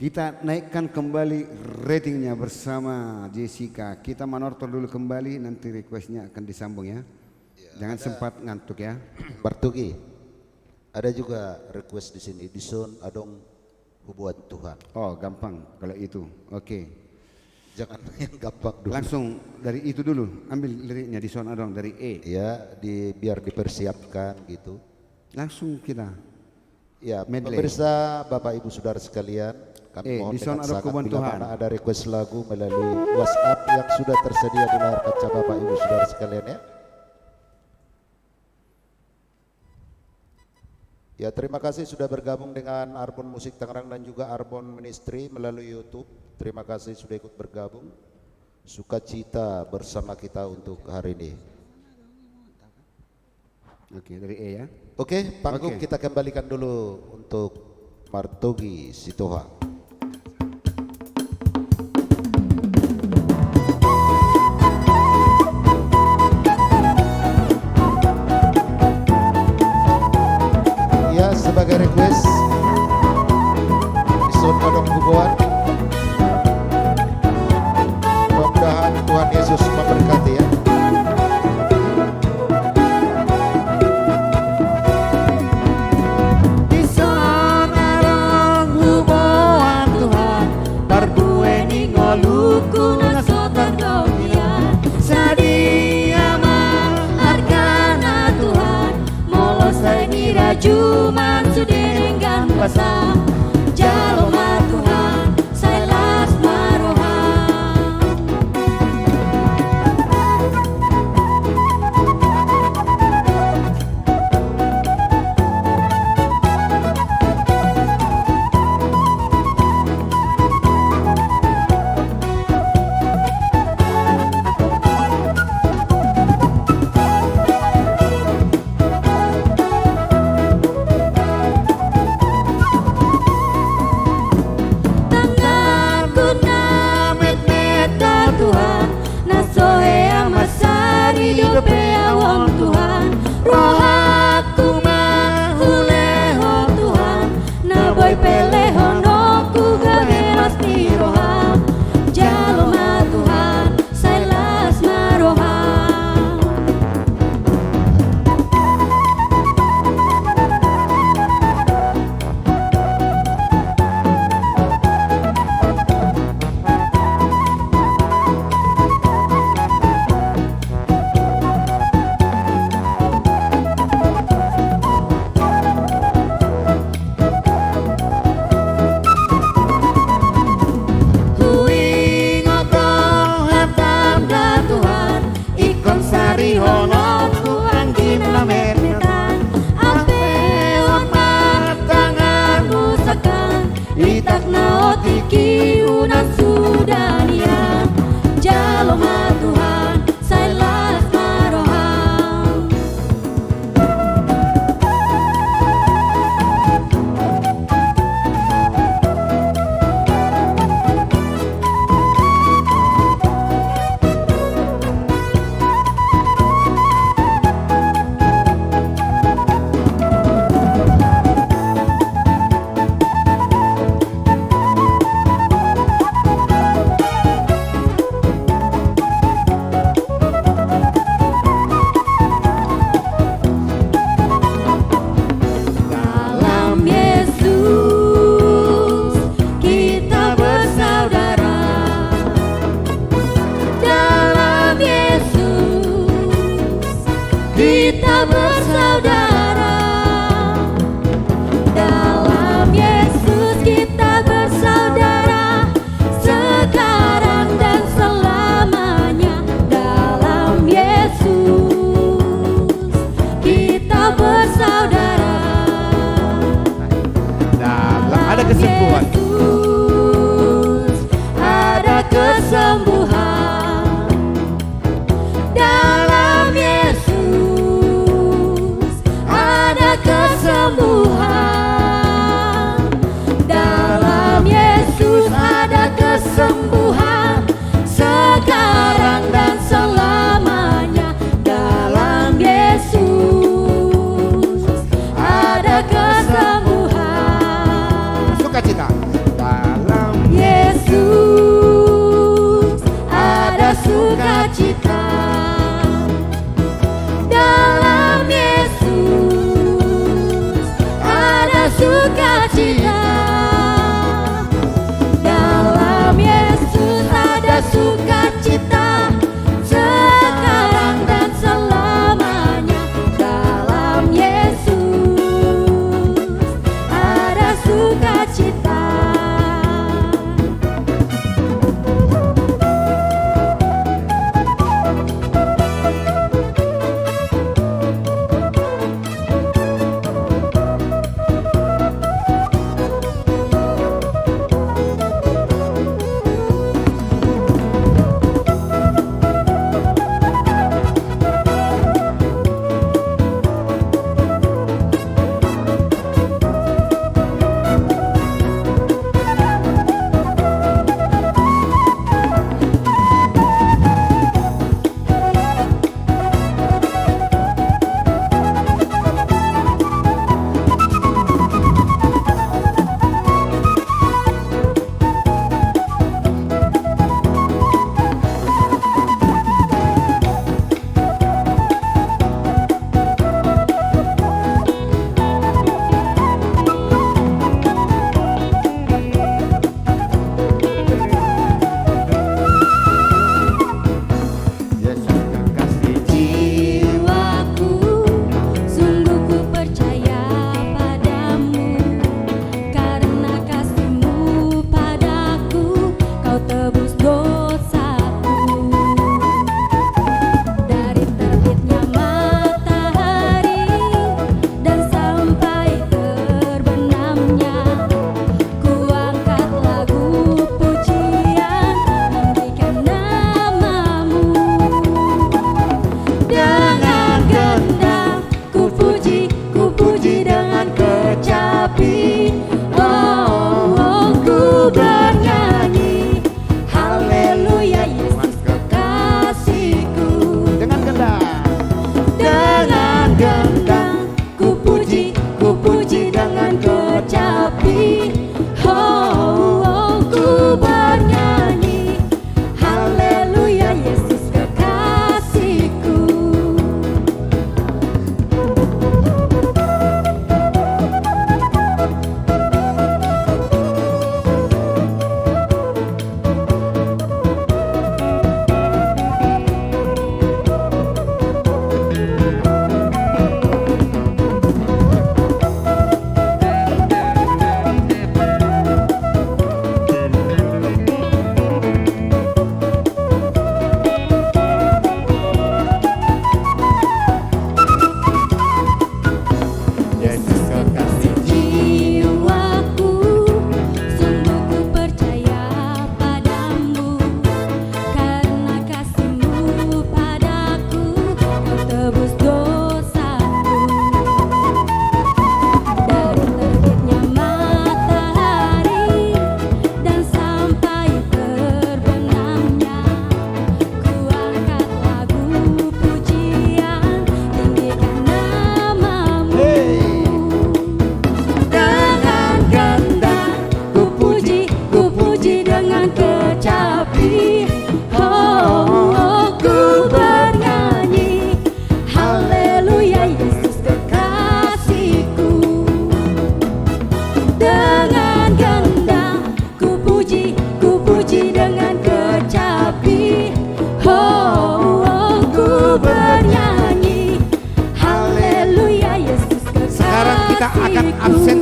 Speaker 1: Kita naikkan kembali ratingnya bersama Jessica. Kita manortor dulu kembali, nanti requestnya akan disambung ya. Jangan sempat ngantuk ya.
Speaker 2: Bartugi, ada juga request di sini. Dison adong hubungan Tuhan.
Speaker 1: Oh gampang kalau itu. Oke.
Speaker 2: Jangan yang gampang dulu.
Speaker 1: Langsung dari itu dulu. Ambil liriknya di sana dong dari E.
Speaker 2: Ya, biar dipersiapkan gitu.
Speaker 1: Langsung kita.
Speaker 2: Ya,
Speaker 1: Medley.
Speaker 2: pemirsa, Bapak Ibu Saudara sekalian, kami mohon
Speaker 1: di sana
Speaker 2: dengan
Speaker 1: ada
Speaker 2: sangat
Speaker 1: hubungan
Speaker 2: bila
Speaker 1: Tuhan.
Speaker 2: mana ada request lagu melalui WhatsApp yang sudah tersedia di layar kaca Bapak Ibu Saudara sekalian ya. Ya, terima kasih sudah bergabung dengan Arbon Musik Tangerang dan juga Arbon Ministry melalui YouTube. Terima kasih sudah ikut bergabung. Sukacita bersama kita untuk hari ini.
Speaker 1: Oke, dari E ya.
Speaker 2: Oke, panggung
Speaker 1: Oke.
Speaker 2: kita kembalikan dulu untuk Martogi Sitoha. Ya, sebagai request Dison adong hubungan. Mudah-mudahan Tuhan Yesus memberkati ya.
Speaker 4: Di sana rong hubungan Tuhan Barbueni ngoluku nasotan dohian Sadia arkana Tuhan Molos ni rajuman sudenggan pasang Jaloma Tuhan Sailas marohan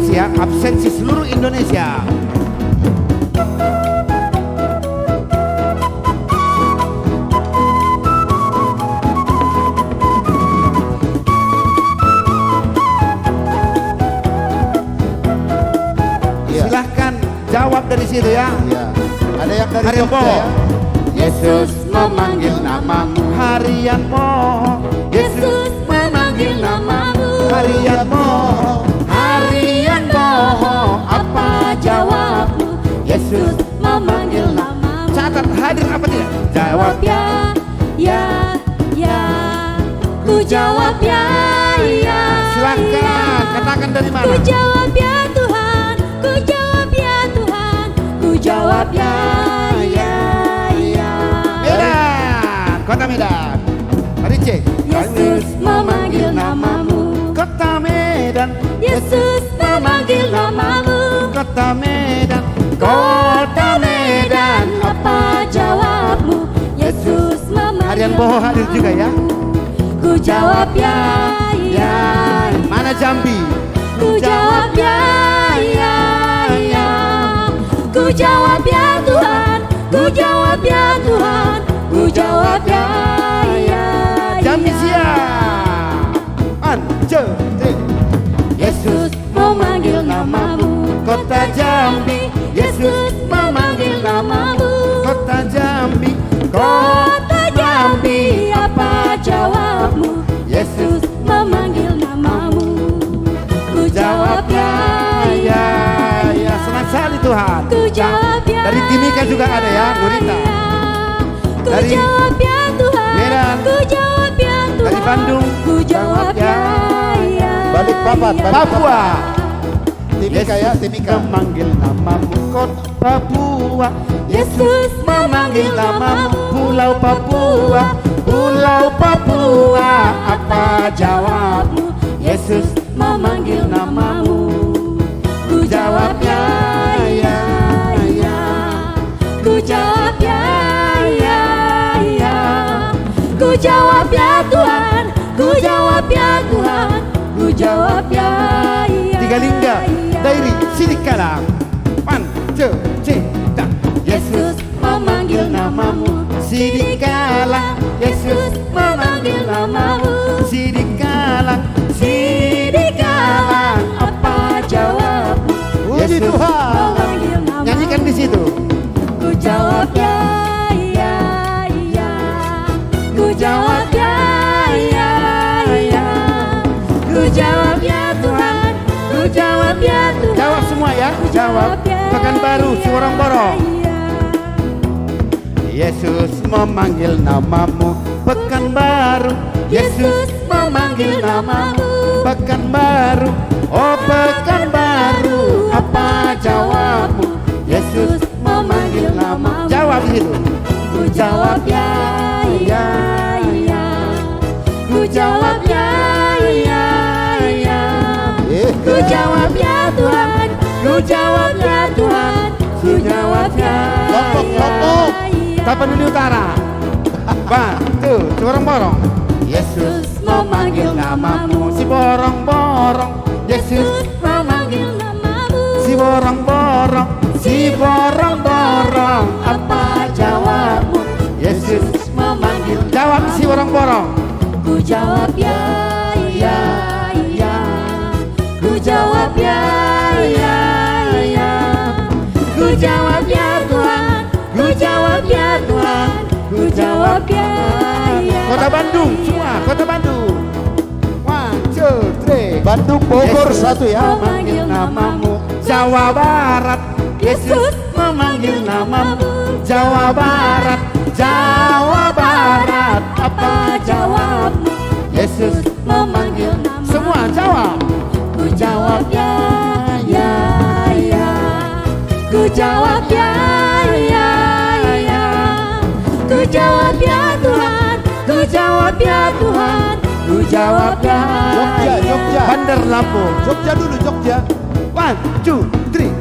Speaker 1: absensi ya, absensi seluruh Indonesia.
Speaker 2: Iya.
Speaker 1: Silahkan jawab dari situ ya.
Speaker 2: Iya. Ada yang dari
Speaker 1: Harian
Speaker 2: Jogja
Speaker 1: Po.
Speaker 2: ya?
Speaker 3: Yesus memanggil namamu.
Speaker 1: Harian Po.
Speaker 3: Yesus memanggil namamu.
Speaker 1: Harian Po.
Speaker 3: Harian bohong, apa jawabmu? Yesus memanggil namamu.
Speaker 1: Catat hadir apa tidak?
Speaker 3: Jawab ya, ya, ya. Ku jawab ya, ya.
Speaker 1: Silakan katakan dari mana?
Speaker 3: Ku jawab ya Tuhan, ku jawab ya Tuhan, ku jawab ya, ya, ya.
Speaker 1: Medan, kota Medan. Mari cek.
Speaker 3: Yesus memanggil namamu.
Speaker 1: Kota Medan,
Speaker 3: Yesus memanggil namamu.
Speaker 1: kota Medan.
Speaker 3: Kota Medan, apa jawabmu? Yesus memanggil
Speaker 1: Harian Boho hadir juga ya.
Speaker 3: Ku jawab ya, ya.
Speaker 1: Mana Jambi?
Speaker 3: Ku jawab ya, ya, ya. Ku jawab ya Tuhan, ku jawab ya Tuhan, ku jawab ya, ya.
Speaker 1: Jambi
Speaker 3: ya.
Speaker 1: siap. 1, 2, 3.
Speaker 3: Yesus memanggil namamu.
Speaker 1: Kota Jambi,
Speaker 3: Yesus memanggil namamu.
Speaker 1: kota Jambi.
Speaker 3: Kota Jambi, apa jawabmu? Yesus memanggil namamu. Ku jawab ya,
Speaker 1: Ya, ya, senang sekali Tuhan.
Speaker 3: ku jawab ya.
Speaker 1: Dari Timika juga ada ya, Nurita.
Speaker 3: ya. Ku
Speaker 1: Dari
Speaker 3: jawab ya Tuhan.
Speaker 1: Medan.
Speaker 3: Ku jawab ya Tuhan.
Speaker 1: Dari Bandung.
Speaker 3: Ku jawab ya, ya.
Speaker 2: Balikpapan,
Speaker 3: ya.
Speaker 1: Papua.
Speaker 2: Timika ya, Timika.
Speaker 1: Memanggil namamu kota Papua.
Speaker 3: Yesus memanggil namamu.
Speaker 1: Pulau Papua, Pulau Papua. Apa jawabmu? Yesus memanggil namamu.
Speaker 3: Ku jawab ya, ya, ya. Ku jawab ya, ya, ya. Ku jawab ya Tuhan, ku jawab ya Tuhan, ku jawab ya, ya.
Speaker 1: Tiga Lingga,
Speaker 3: ya.
Speaker 1: Dairi, Sidikala. 1, 2, 3.
Speaker 3: Yesus memanggil namamu.
Speaker 1: Sidikala,
Speaker 3: Yesus memanggil namamu.
Speaker 1: Sidikala,
Speaker 3: Sidikala, apa jawabmu?
Speaker 2: Puji
Speaker 1: Yesus.
Speaker 2: Tuhan.
Speaker 3: Memanggil namamu.
Speaker 1: Nyanyikan di situ.
Speaker 3: Ku jawab ya, ya, ya. Ku jawab ya, ya, ya. Ku jawab ya Tuhan, ku jawab ya Tuhan.
Speaker 1: Jawab semua ya. Jawab. Pekanbaru, Sorong-Borong.
Speaker 3: Ya.
Speaker 1: Yesus memanggil namamu. Pekanbaru.
Speaker 3: Yesus memanggil namamu.
Speaker 1: Pekanbaru. Oh Pekanbaru. Apa jawabmu?
Speaker 3: Yesus memanggil namamu.
Speaker 1: Jawab di situ.
Speaker 3: Ku jawab ya, ya, ya. Ku jawab ya, ya, ya. Ku jawab ya Tuhan, ku jawab ya Tuhan, ku jawab ya.
Speaker 2: Lombok, Lombok.
Speaker 1: Tapanuli Utara. 1, 2, Sorong-Borong.
Speaker 3: Yesus memanggil namamu.
Speaker 1: Si borong-borong. Yesus.
Speaker 3: Yesus memanggil namamu.
Speaker 1: Si borong-borong. Si borong-borong.
Speaker 3: Apa jawabmu?
Speaker 1: Yesus
Speaker 3: memanggil.
Speaker 1: Jawab si borong-borong.
Speaker 3: Ku jawab ya, ya, ya. Ku jawab ya, ya, ya. Ku jawab ya Tuhan, ku jawab ya Tuhan, ku jawab ya, ya.
Speaker 1: Kota Bandung semua. Kota Bandung. 1, 2, 3.
Speaker 2: Bandung, Bogor
Speaker 1: Yesus
Speaker 2: satu ya.
Speaker 1: memanggil namamu. Jawa Barat.
Speaker 3: Yesus memanggil namamu.
Speaker 1: Jawa Barat. Jawa Barat.
Speaker 3: Apa jawabmu?
Speaker 1: Yesus
Speaker 3: Memanggil namamu.
Speaker 1: semua jawab.
Speaker 3: Ku jawab ya, ya, ya. Ku jawab ya, ya, ya. Ku jawab ya Tuhan, ku jawab ya Tuhan, ku jawab ya.
Speaker 2: Jogja, Jogja.
Speaker 1: Bandar Lampung.
Speaker 2: Jogja dulu, Jogja.
Speaker 1: 1, 2, 3.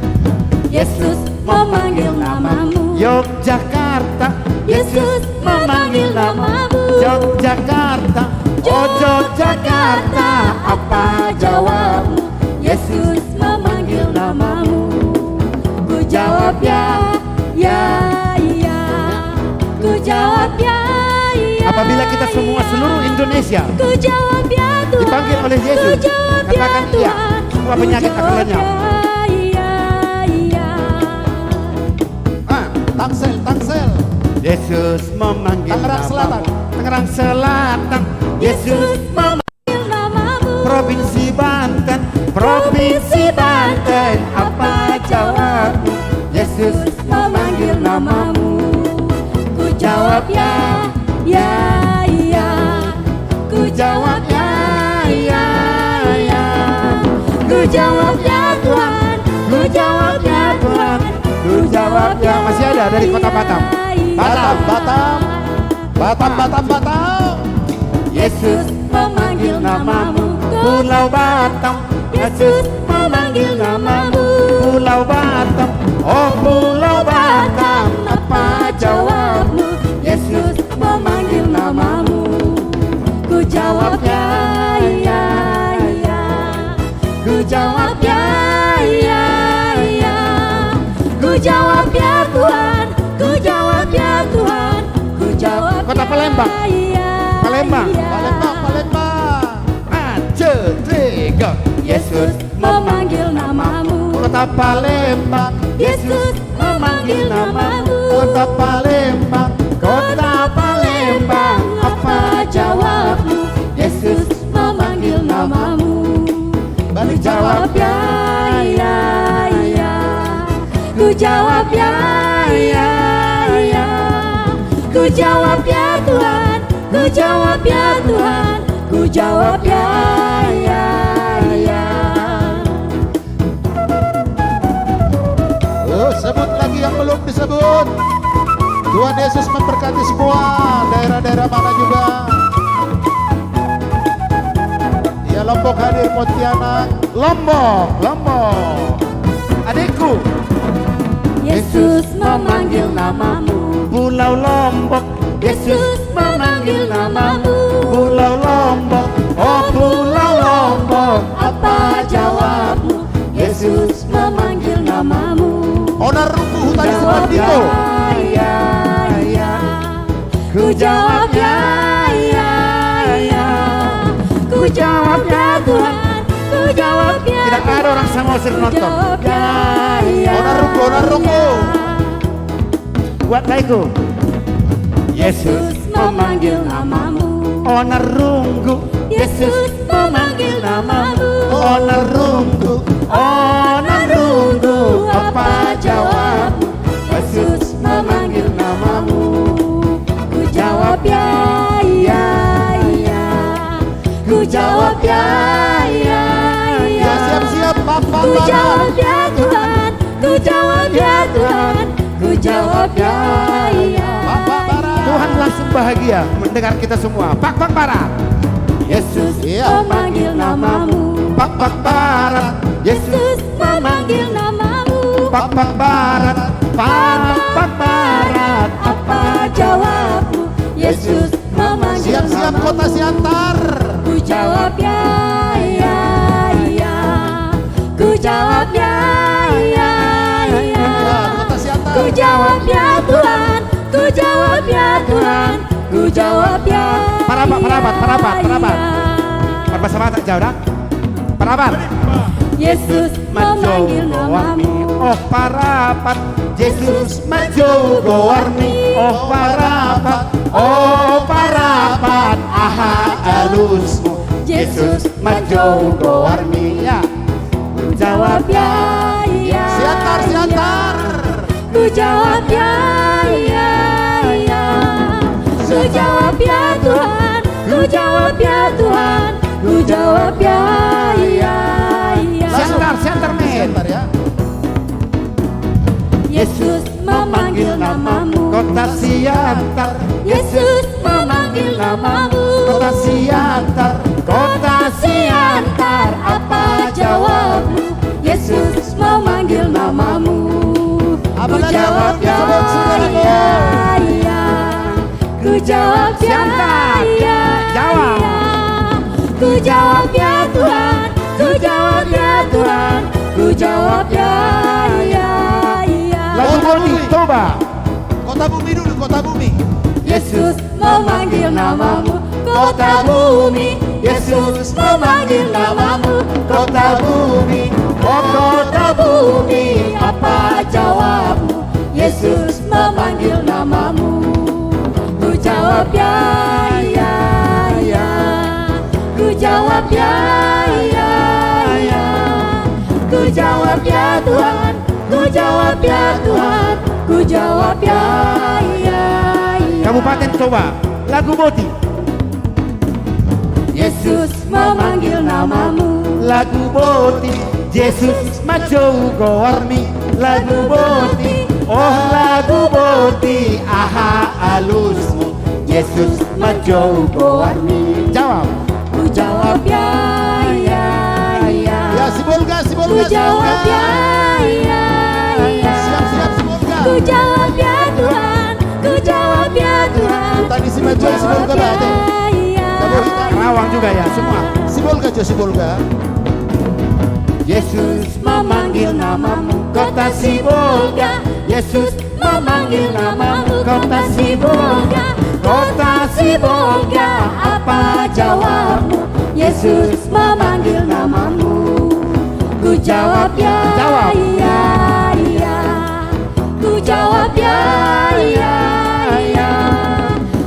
Speaker 3: Yesus memanggil namamu.
Speaker 1: Yogyakarta.
Speaker 3: Yesus memanggil namamu.
Speaker 1: Yogyakarta. Oh Yogyakarta. Apa jawabmu?
Speaker 3: Yesus memanggil namamu. Ku jawab ya, ya, ya. Ku jawab ya, ya.
Speaker 1: Apabila kita semua seluruh Indonesia
Speaker 3: Ku jawab ya Tuhan.
Speaker 1: dipanggil oleh Yesus,
Speaker 3: Ku jawab ya
Speaker 1: katakan iya,
Speaker 3: Tuhan.
Speaker 1: semua penyakit akan lenyap.
Speaker 3: Iya, iya.
Speaker 4: Tangsel, Tangsel.
Speaker 1: Yesus memanggil
Speaker 4: Tangerang Selatan.
Speaker 1: namamu. Tangerang Selatan. Yesus
Speaker 3: memanggil namamu.
Speaker 1: Provinsi Banten, Provinsi Banten, apa jawabmu? Yesus
Speaker 3: memanggil namamu. Ku jawab ya, ya, ya. Ku jawab ya, ya, ya. Ku jawab ya Tuhan. Ku jawab ya Tuhan. Ku jawab ya.
Speaker 1: Masih ada dari kota Batam.
Speaker 4: Batam, Batam. Batam, Batam, Batam.
Speaker 1: Yesus
Speaker 3: memanggil namamu.
Speaker 1: Pulau Batam, Yesus memanggil namamu. Pulau Batam, oh Pulau Batam, apa jawabmu? Yesus
Speaker 3: memanggil namamu. Ku jawab ya, ya, ya. Ku jawab ya, ya, ya. Ku jawab ya Tuhan. Ku jawab ya Tuhan. Ku jawab
Speaker 1: Kota
Speaker 3: ya,
Speaker 1: Palembang.
Speaker 3: ya,
Speaker 1: Palembang.
Speaker 3: ya.
Speaker 4: Palembang, Palembang.
Speaker 1: 1, 2, 3, go. Yesus
Speaker 3: memanggil namamu.
Speaker 1: Kota Palembang,
Speaker 3: Yesus memanggil namamu.
Speaker 1: Kota Palembang, Kota Palembang, apa jawabmu? Yesus
Speaker 3: memanggil namamu.
Speaker 4: Balik
Speaker 3: Jawab ya, ya, ya. Ku jawab ya, ya, ya. Ku jawab ya Tuhan. Ku jawab ya Tuhan. Ku jawab ya, ya, ya.
Speaker 4: Oh, sebut lagi yang belum disebut. Tuhan Yesus memberkati semua daerah-daerah mana juga. Ya, Lombok hadir, Pontianak.
Speaker 1: Lombok, Lombok. Adikku,
Speaker 3: Yesus memanggil namamu.
Speaker 1: Pulau Lombok,
Speaker 3: Yesus memanggil namamu.
Speaker 1: Pulau Lombok, oh Pulau Lombok,
Speaker 3: Apa jawabmu? Yesus memanggil namamu.
Speaker 4: Onar Ruku Hutan
Speaker 3: Jawab ya,
Speaker 4: Semandiko.
Speaker 3: ya, ya. Ku jawab ya, ya, ya. Ku jawab ya Tuhan. Ku jawab ya.
Speaker 1: tidak ada orang Samosir
Speaker 3: Ku
Speaker 1: nonton.
Speaker 3: jawab ya, ya.
Speaker 4: Onar Ruku, Onar Ruku.
Speaker 1: Buat lagu. Yesus
Speaker 3: memanggil namamu.
Speaker 1: Onar Runggu,
Speaker 3: Yesus memanggil namamu.
Speaker 1: Onar Runggu, Onar Runggu, apa jawabmu?
Speaker 3: Yesus memanggil namamu. Ku jawab ya, ya, ya. Ku jawab ya, ya, ya.
Speaker 4: Ya, siap-siap Bapak
Speaker 3: Ku
Speaker 4: Barat.
Speaker 3: jawab ya Tuhan. Ku jawab ya Tuhan. Ku jawab ya, ya.
Speaker 4: Bapak Barat.
Speaker 1: Tuhan langsung bahagia mendengar kita semua. Pak Barat, Yesus
Speaker 4: Iya.
Speaker 3: memanggil namamu.
Speaker 1: Pak Barat, Yesus
Speaker 3: Yesus memanggil namamu.
Speaker 1: Pak Barat, Pak Barat,
Speaker 3: Apa jawabmu? Yesus memanggil
Speaker 4: Siap-siap
Speaker 3: namamu.
Speaker 4: Kota Siantar.
Speaker 3: Ku jawab ya, ya, ya. Ku jawab ya, ya, ya.
Speaker 4: Ya, Kota Siantar.
Speaker 3: Ku jawab ya Tuhan. Ku jawab ya Tuhan. Ku jawab ya.
Speaker 1: Parapat. Bersama tak jauh dah. Parapat.
Speaker 3: Yesus memanggil namamu.
Speaker 1: Oh parapat, Yesus maju warni. Oh parapat, oh parapat, aha alusmu. Yesus maju warni. Ya,
Speaker 3: Ku jawab ya, ya.
Speaker 4: Siantar, Siantar.
Speaker 3: Ku jawab ya, ya, ya. Ku jawab ya Tuhan. Ku jawab ya Tuhan. Ku jawab ya, ya, ya.
Speaker 1: Siantar men.
Speaker 4: Siantar ya.
Speaker 3: Yesus memanggil namamu.
Speaker 1: Kota Siantar,
Speaker 3: Yesus memanggil namamu.
Speaker 1: Kota Siantar,
Speaker 3: Kota Siantar, apa jawabmu? Yesus memanggil namamu.
Speaker 4: Apa
Speaker 3: Ku
Speaker 4: lagi
Speaker 3: jawab
Speaker 4: yang
Speaker 3: ya,
Speaker 4: disebut, saudaraku?
Speaker 3: ya, ya. Ku jawab ya,
Speaker 1: Siantar,
Speaker 3: ya,
Speaker 1: jawab.
Speaker 3: ya. Ku jawab ya Tuhan. Ku jawab ya Tuhan. Ku jawab ya, ya, ya.
Speaker 1: Lagu Boti, coba.
Speaker 4: Kota bumi dulu, kota bumi.
Speaker 3: Yesus memanggil namamu, kota bumi. Yesus memanggil namamu, kota bumi. Oh kota bumi, apa jawabmu? Yesus memanggil namamu. Ku jawab ya, ya, ya. Ku jawab ya, ya, ya. Ku jawab ya Tuhan, ku jawab ya Tuhan, ku jawab ya, ya, ya.
Speaker 1: Kabupaten Toba, lagu Boti.
Speaker 3: Yesus memanggil namamu,
Speaker 1: Lagu Boti, Yesus maju gormi. Lagu Boti, oh lagu Boti, aha alusmu. Yesus maju gormi. Jawab.
Speaker 3: ku jawab ya, ya, ya.
Speaker 4: Ya si Bolga, si
Speaker 3: Ku
Speaker 4: Bolga, si
Speaker 3: jawab
Speaker 4: Bolga.
Speaker 3: ya, ya, ya.
Speaker 4: Siap-siap si Bolga.
Speaker 3: Ku jawab ya Tuhan, ku jawab ya Tuhan.
Speaker 4: Tadi si Maju, si Bolga
Speaker 3: ya,
Speaker 4: ada.
Speaker 3: ya,
Speaker 1: Rawang juga ya semua.
Speaker 4: Si Bolga, Jo, si Bolga.
Speaker 1: Yesus
Speaker 3: memanggil namamu,
Speaker 1: kota Sibolga.
Speaker 3: Yesus memanggil namamu, kota Sibolga, kota Sibolga, apa jawabmu? Yesus memanggil namamu. Ku jawab ya,
Speaker 1: Jawab.
Speaker 3: ya, ya. Ku jawab ya, ya, ya.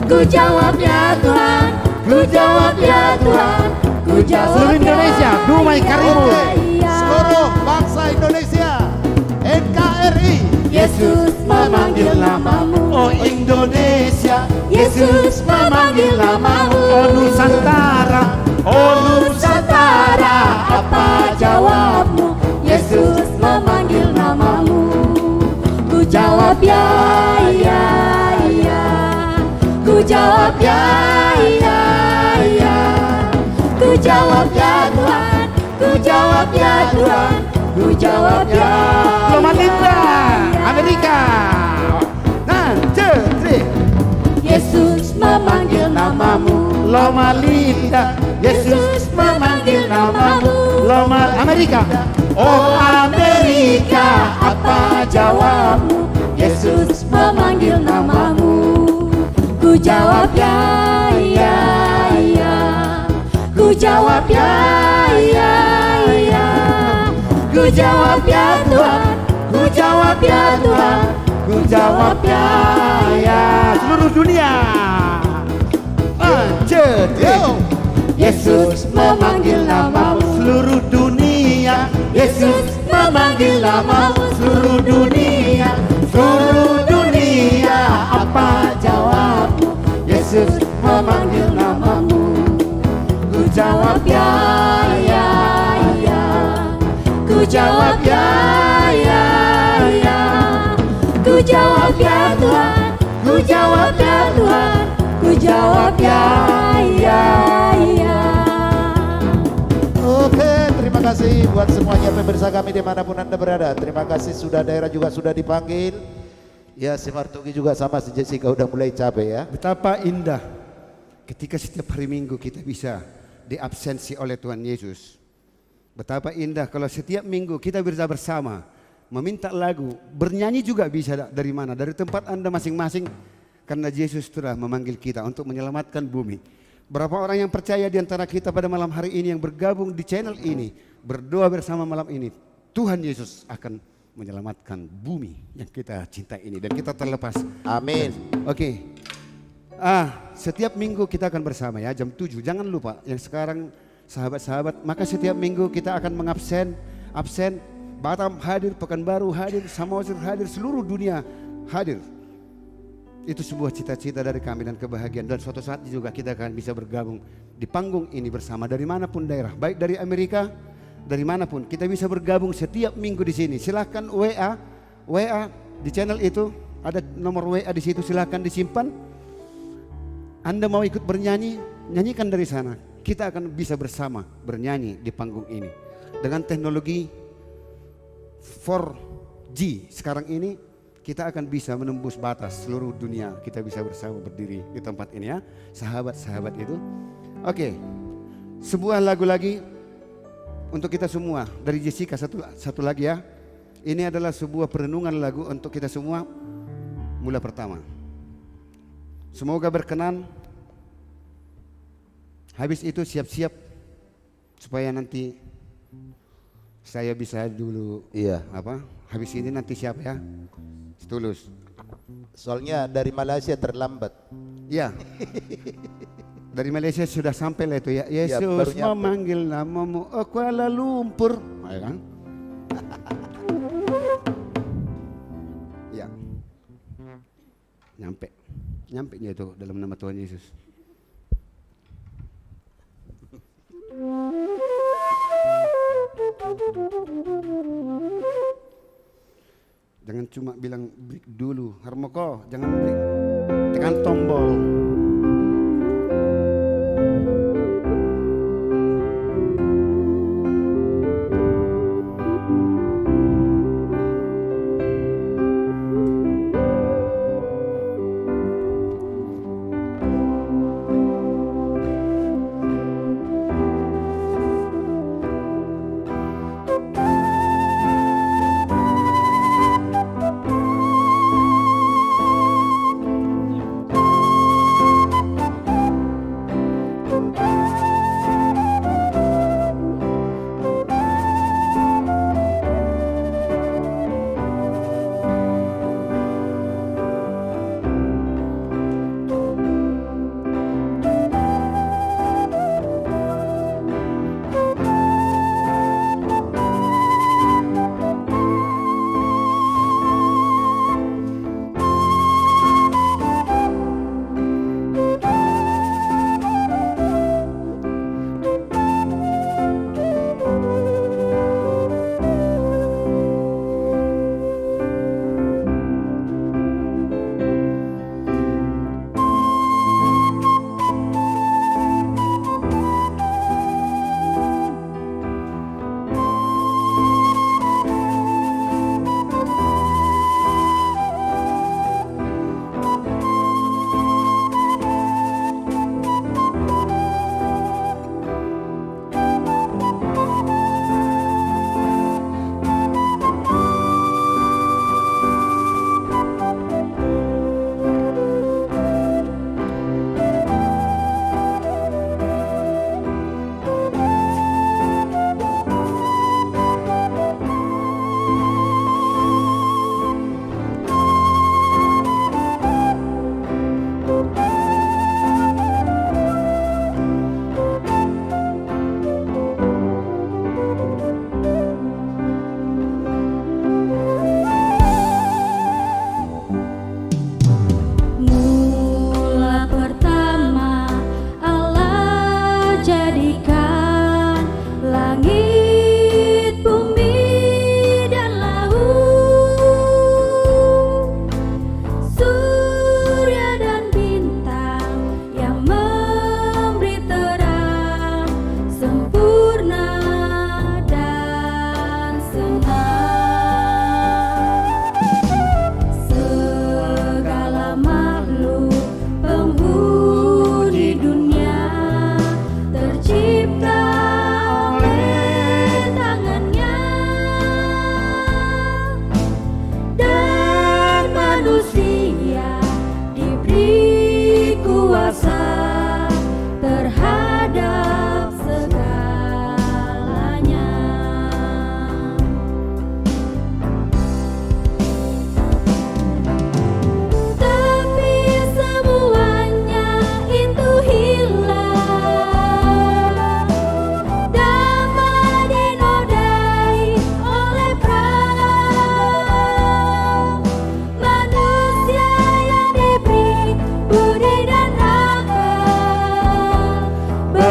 Speaker 3: Ku jawab ya Tuhan, ku jawab ya Tuhan, ku jawab
Speaker 1: Seluruh Indonesia,
Speaker 3: ya,
Speaker 1: Dumai
Speaker 3: ya,
Speaker 1: Karimun.
Speaker 3: ya.
Speaker 4: Seluruh bangsa Indonesia. NKRI.
Speaker 3: Yesus memanggil namamu,
Speaker 1: Oh Indonesia,
Speaker 3: Yesus memanggil namamu.
Speaker 1: oh Nusantara, oh
Speaker 3: Nusantara, apa jawabmu? Yesus memanggil namamu. Ku jawab ya, ya, ya. Ku jawab ya, ya, ya. Ku jawab ya Tuhan, ku jawab ya Tuhan, ku jawab ya.
Speaker 1: Selamat
Speaker 3: ya,
Speaker 1: Indah,
Speaker 3: ya.
Speaker 1: Amerika. Nah, cetri.
Speaker 3: Yesus memanggil namamu,
Speaker 1: Loma Linda, Yesus memanggil namamu. Loma Amerika,
Speaker 3: oh Amerika, apa jawabmu? Yesus memanggil namamu. Ku jawab ya, ya, ya. Ku jawab ya, ya, ya. Ku jawab ya Tuhan, ku jawab ya Tuhan, ku jawab ya, ya.
Speaker 1: seluruh dunia. Cetri.
Speaker 4: Yo.
Speaker 3: Yesus memanggil namamu,
Speaker 1: Seluruh dunia,
Speaker 3: Yesus memanggil namamu.
Speaker 1: seluruh dunia,
Speaker 3: Seluruh dunia, apa jawabmu? Yesus memanggil namamu. Ku jawab ya, ya, ya. Ku jawab ya, ya, ya. Ku jawab ya Tuhan, ku jawab ya Tuhan, ku jawab ya, ya, ya.
Speaker 4: Oke, terima kasih buat semuanya pemirsa kami dimanapun Anda berada. Terima kasih sudah daerah juga sudah dipanggil. Ya si Martugi juga sama si Jessica udah mulai capek ya.
Speaker 1: betapa indah ketika setiap hari Minggu kita bisa diabsensi oleh Tuhan Yesus. Betapa indah kalau setiap minggu kita bisa bersama, meminta lagu, bernyanyi juga bisa dari mana? Dari tempat Anda masing-masing, karena Yesus telah memanggil kita untuk menyelamatkan bumi. Berapa orang yang percaya di antara kita pada malam hari ini yang bergabung di channel ini, berdoa bersama malam ini, Tuhan Yesus akan menyelamatkan bumi yang kita cintai ini dan kita terlepas.
Speaker 4: Amin.
Speaker 1: Oke. Setiap minggu kita akan bersama ya jam 7. Jangan lupa yang sekarang sahabat-sahabat, maka setiap minggu kita akan absen. Batam hadir, Pekanbaru hadir, Samosir hadir, seluruh dunia hadir. Itu sebuah cita-cita dari kami dan kebahagiaan, dan suatu saat juga kita akan bisa bergabung di panggung ini bersama dari manapun daerah, baik dari Amerika, dari manapun kita bisa bergabung setiap minggu di sini. Silahkan WA di channel itu ada nomor WA di situ, silahkan disimpan. Anda mau ikut bernyanyi, nyanyikan dari sana. Kita akan bisa bersama bernyanyi di panggung ini dengan teknologi 4G sekarang ini. Kita akan bisa menembus batas seluruh dunia. Kita bisa bersama berdiri di tempat ini ya, sahabat-sahabat itu. Oke, sebuah lagu lagi untuk kita semua dari Jessica satu lagi ya. Ini adalah sebuah perenungan lagu untuk kita semua. Mulai pertama. Semoga berkenan. Habis itu siap-siap supaya nanti saya bisa dulu.
Speaker 4: Iya.
Speaker 1: Habis ini nanti siap ya. Tulus.
Speaker 4: Soalnya dari Malaysia terlambat.
Speaker 1: Ya. Dari Malaysia sudah sampai lah itu ya.
Speaker 4: Ya,
Speaker 1: Yesus
Speaker 4: baru nyampe.
Speaker 1: memanggil namamu Kuala Lumpur. Ayo kan? Ya. Nyampe nya itu dalam nama Tuhan Yesus. Jangan cuma bilang break dulu, Harmoko, jangan break. Tekan tombol.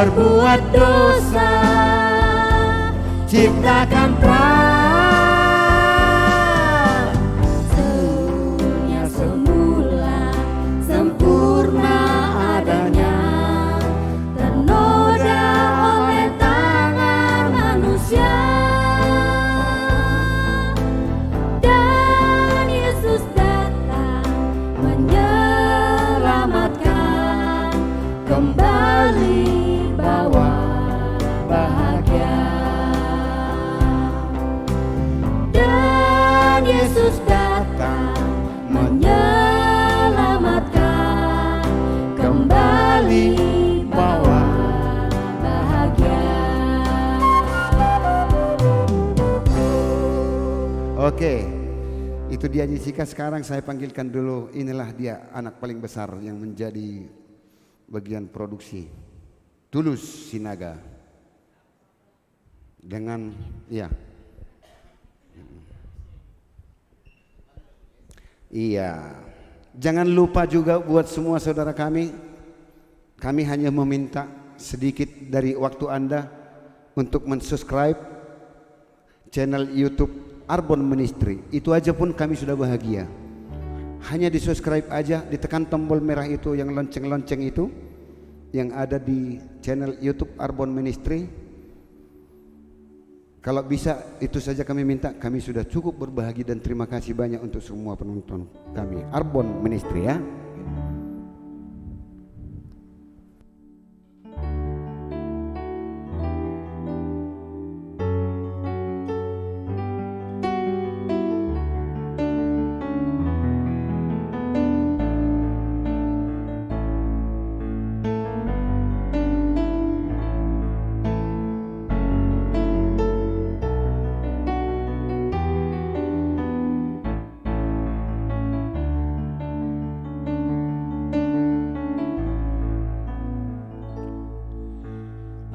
Speaker 3: berbuat dosa, ciptakan perang. Seluruhnya semula sempurna adanya, ternoda oleh tangan manusia. Dan Yesus datang menyelamatkan, kembali bawa bahagia.
Speaker 1: Itu dia Jessica. Sekarang saya panggilkan dulu, inilah dia anak paling besar yang menjadi bagian produksi, Tulus Sinaga. Dengan ya, iya, jangan lupa juga buat semua saudara kami hanya meminta sedikit dari waktu Anda untuk mensubscribe channel YouTube Arbon Ministry. Itu aja pun kami sudah bahagia. Hanya di subscribe aja, ditekan tombol merah itu yang lonceng-lonceng itu yang ada di channel YouTube Arbon Ministry. Kalau bisa itu saja kami minta, kami sudah cukup berbahagia dan terima kasih banyak untuk semua penonton kami Arbon Ministry ya.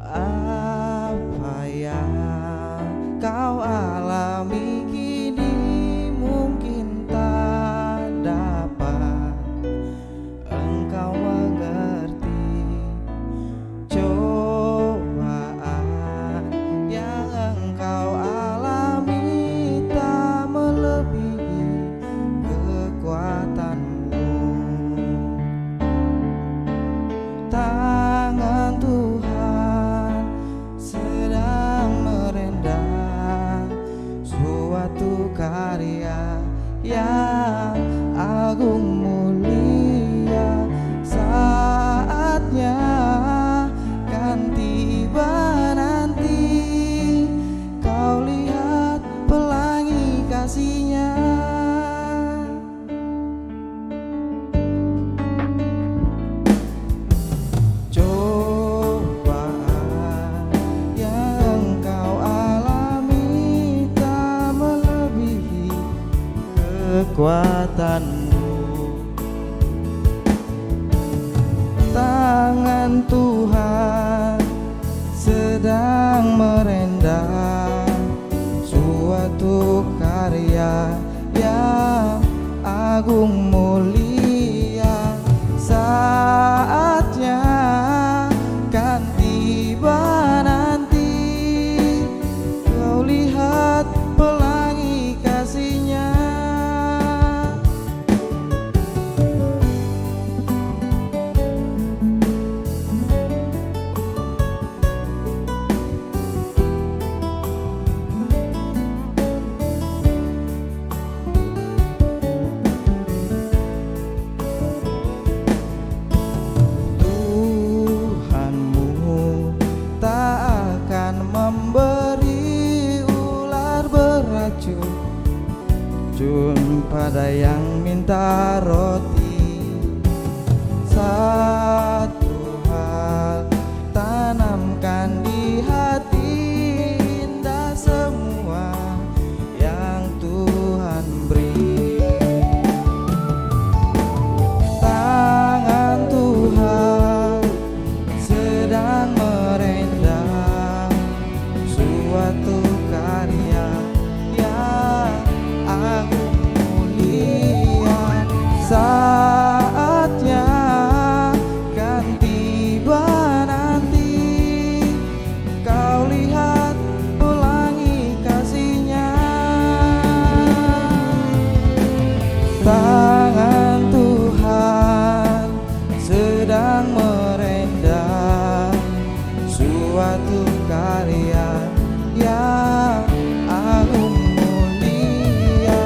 Speaker 5: Apa yang kau alami kini mungkin tak dapat engkau mengerti. Cobaan yang engkau alami tak melebihi kekuatanmu. Tangan Tuhan sedang merendam suatu karya yang agung mulia. Saatnya kan tiba nanti, kau lihat pelangi kasih-Nya. Cobaan yang kau alami tak melebihi kekuatanmu. Tangan Tuhan sedang merendam suatu karya yang agung mulia. Saatnya kan tiba nanti, kau lihat pelangi kasih-Nya. Tuhanmu tak akan memberi ular beracun pada yang minta roti. Satu hal tanamkan di hati, indah semua yang Tuhan beri. Tangan Tuhan sedang merendam suatu karya yang agung mulia. Saatnya kan tiba nanti, kau lihat pelangi kasih-Nya. Tangan Tuhan sedang merendam suatu karya yang agung mulia.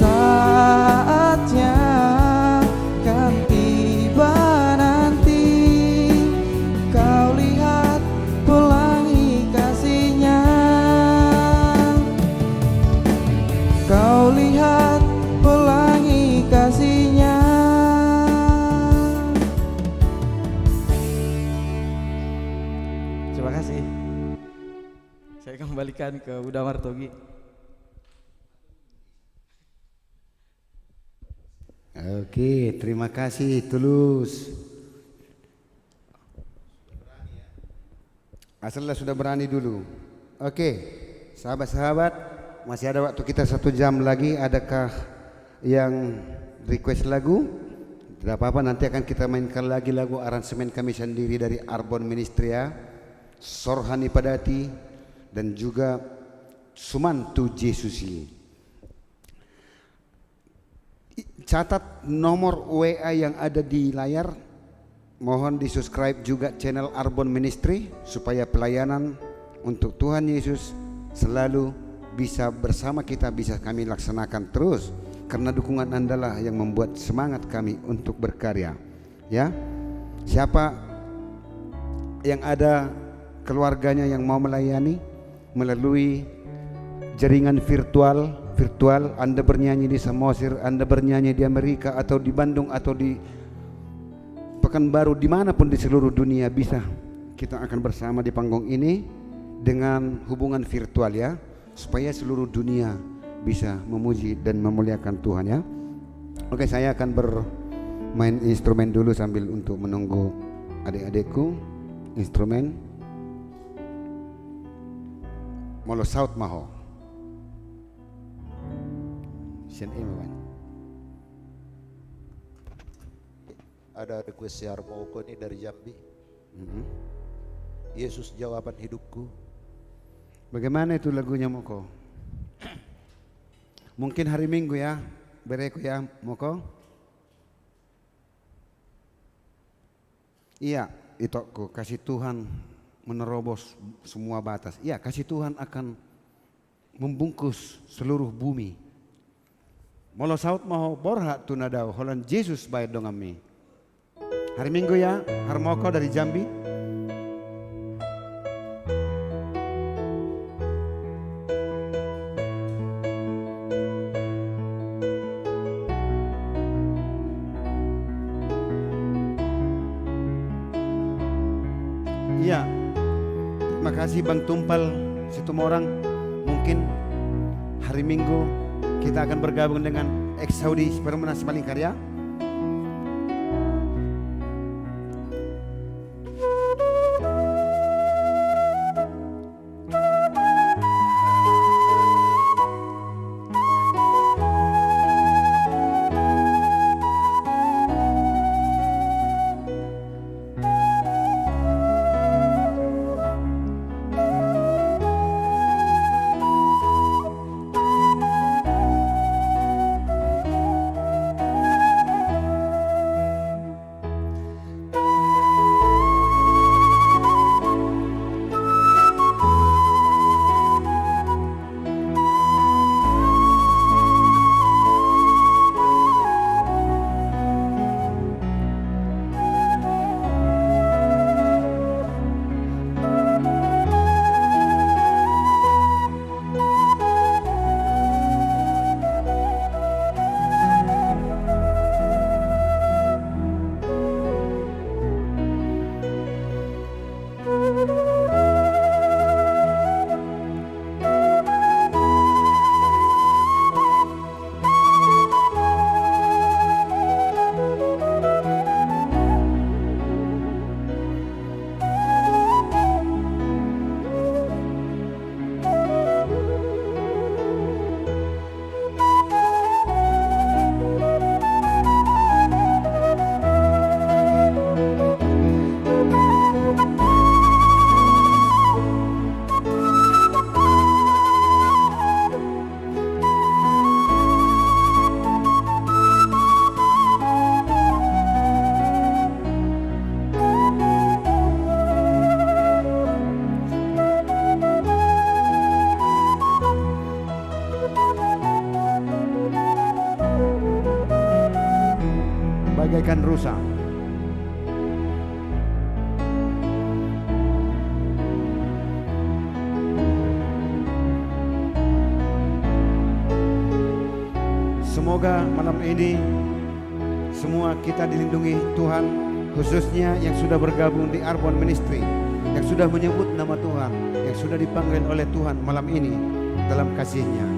Speaker 5: Saatnya kan tiba nanti, kau lihat pelangi kasih-Nya. Kau lihat pelangi kasih-Nya. Terima kasih. Saya kembalikan ke Buddha Martogi.
Speaker 1: Oke, terima kasih Tulus. Asalnya sudah berani dulu. Oke, sahabat-sahabat, masih ada waktu kita 1 jam lagi. Adakah yang request lagu? Tidak apa-apa, nanti akan kita mainkan lagi lagu aransemen kami sendiri dari Arbon Ministria, Sorhani Padati, dan juga Sumantu Jesusi. Catat nomor WA yang ada di layar. Mohon di-subscribe juga channel Arbon Ministry supaya pelayanan untuk Tuhan Yesus selalu bisa bersama kita, bisa kami laksanakan terus, karena dukungan Anda lah yang membuat semangat kami untuk berkarya. Ya, siapa yang ada keluarganya yang mau melayani melalui jaringan virtual, Anda bernyanyi di Samosir, Anda bernyanyi di Amerika atau di Bandung atau di Pekanbaru, dimanapun di seluruh dunia bisa. Kita akan bersama di panggung ini dengan hubungan virtual ya, supaya seluruh dunia bisa memuji dan memuliakan Tuhan ya. Oke, saya akan bermain instrumen dulu sambil untuk menunggu adik-adikku. Instrumen Molo Saut Maho Sian Iman.
Speaker 4: Ada request Harmoko ini dari Jambi. Yesus jawaban hidupku.
Speaker 1: Bagaimana itu lagunya Moko? Mungkin hari Minggu ya, bereku ya Moko. Iya, itu aku kasih Tuhan menerobos semua batas. Iya, kasih Tuhan akan membungkus seluruh bumi. Molo saut mau borha tunadau holan Yesus bayar dongami. Hari Minggu ya, Harmoko dari Jambi. Iya, terima kasih Bang Tumpal Situmorang. Mungkin hari Minggu kita akan bergabung dengan ex-Saudi Permenas Balingkarya. bagaikan rusa. Semoga malam ini semua kita dilindungi Tuhan, khususnya yang sudah bergabung di Arbon Ministry, yang sudah menyebut nama Tuhan, yang sudah dipanggil oleh Tuhan malam ini dalam kasih-Nya.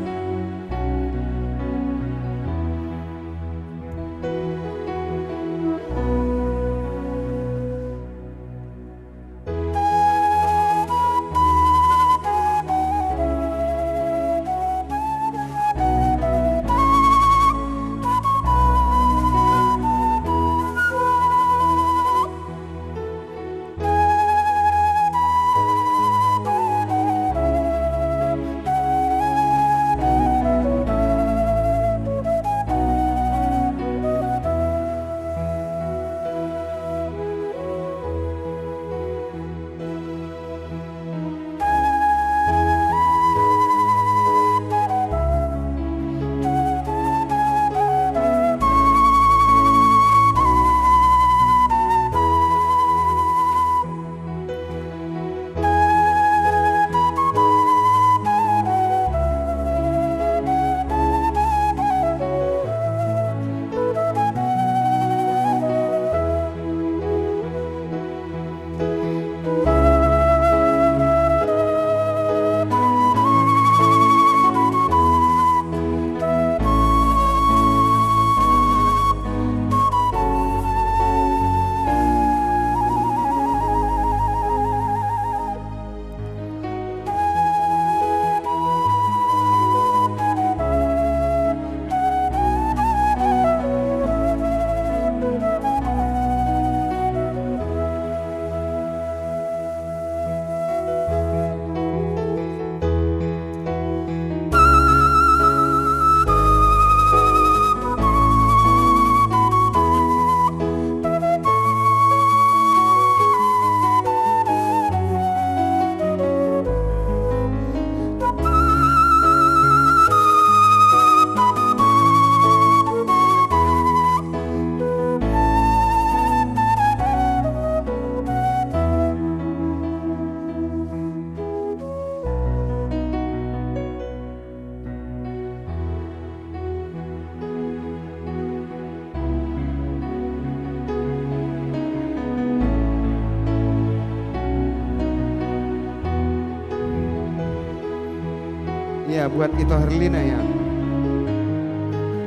Speaker 1: Ya, buat Ito Herlina ya.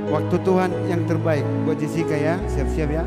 Speaker 1: Waktu Tuhan yang terbaik buat Jessica ya. Siap-siap ya.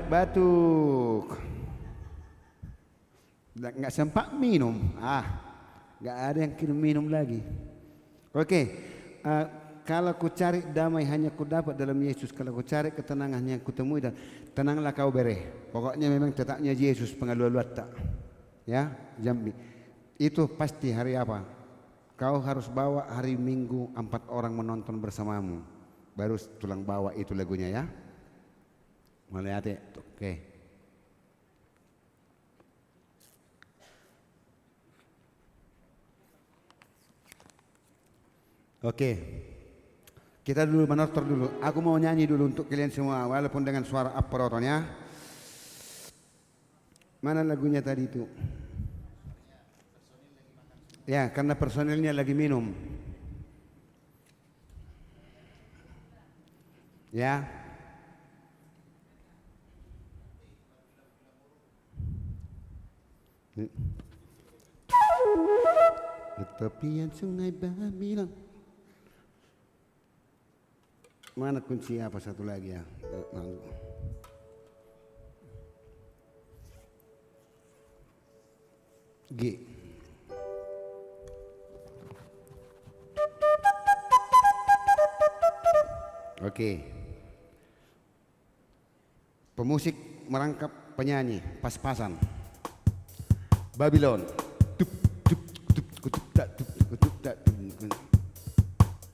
Speaker 1: Batuk. Nggak sempat minum. Nggak ada yang minum lagi. Oke, kalau ku cari damai hanya ku dapat dalam Yesus. Kalau ku cari ketenangan yang ku temui dan tenanglah kau bere. Pokoknya memang tetapnya Yesus pengalualuat tak. Ya, Jambi. Itu pasti hari apa? Kau harus bawa hari Minggu 4 orang menonton bersamamu. Baru tulang bawa itu lagunya ya. Mulai hati, oke. Oke. Kita dulu menortor dulu. Aku mau nyanyi dulu untuk kalian semua walaupun dengan suara approton ya. Mana lagunya tadi itu? Ya, karena personilnya lagi minum. Ya. Di tepian sungai Babilon. Mana kunci apa satu lagi ya? G. Oke. Pemusik merangkap penyanyi pas-pasan. Babylon.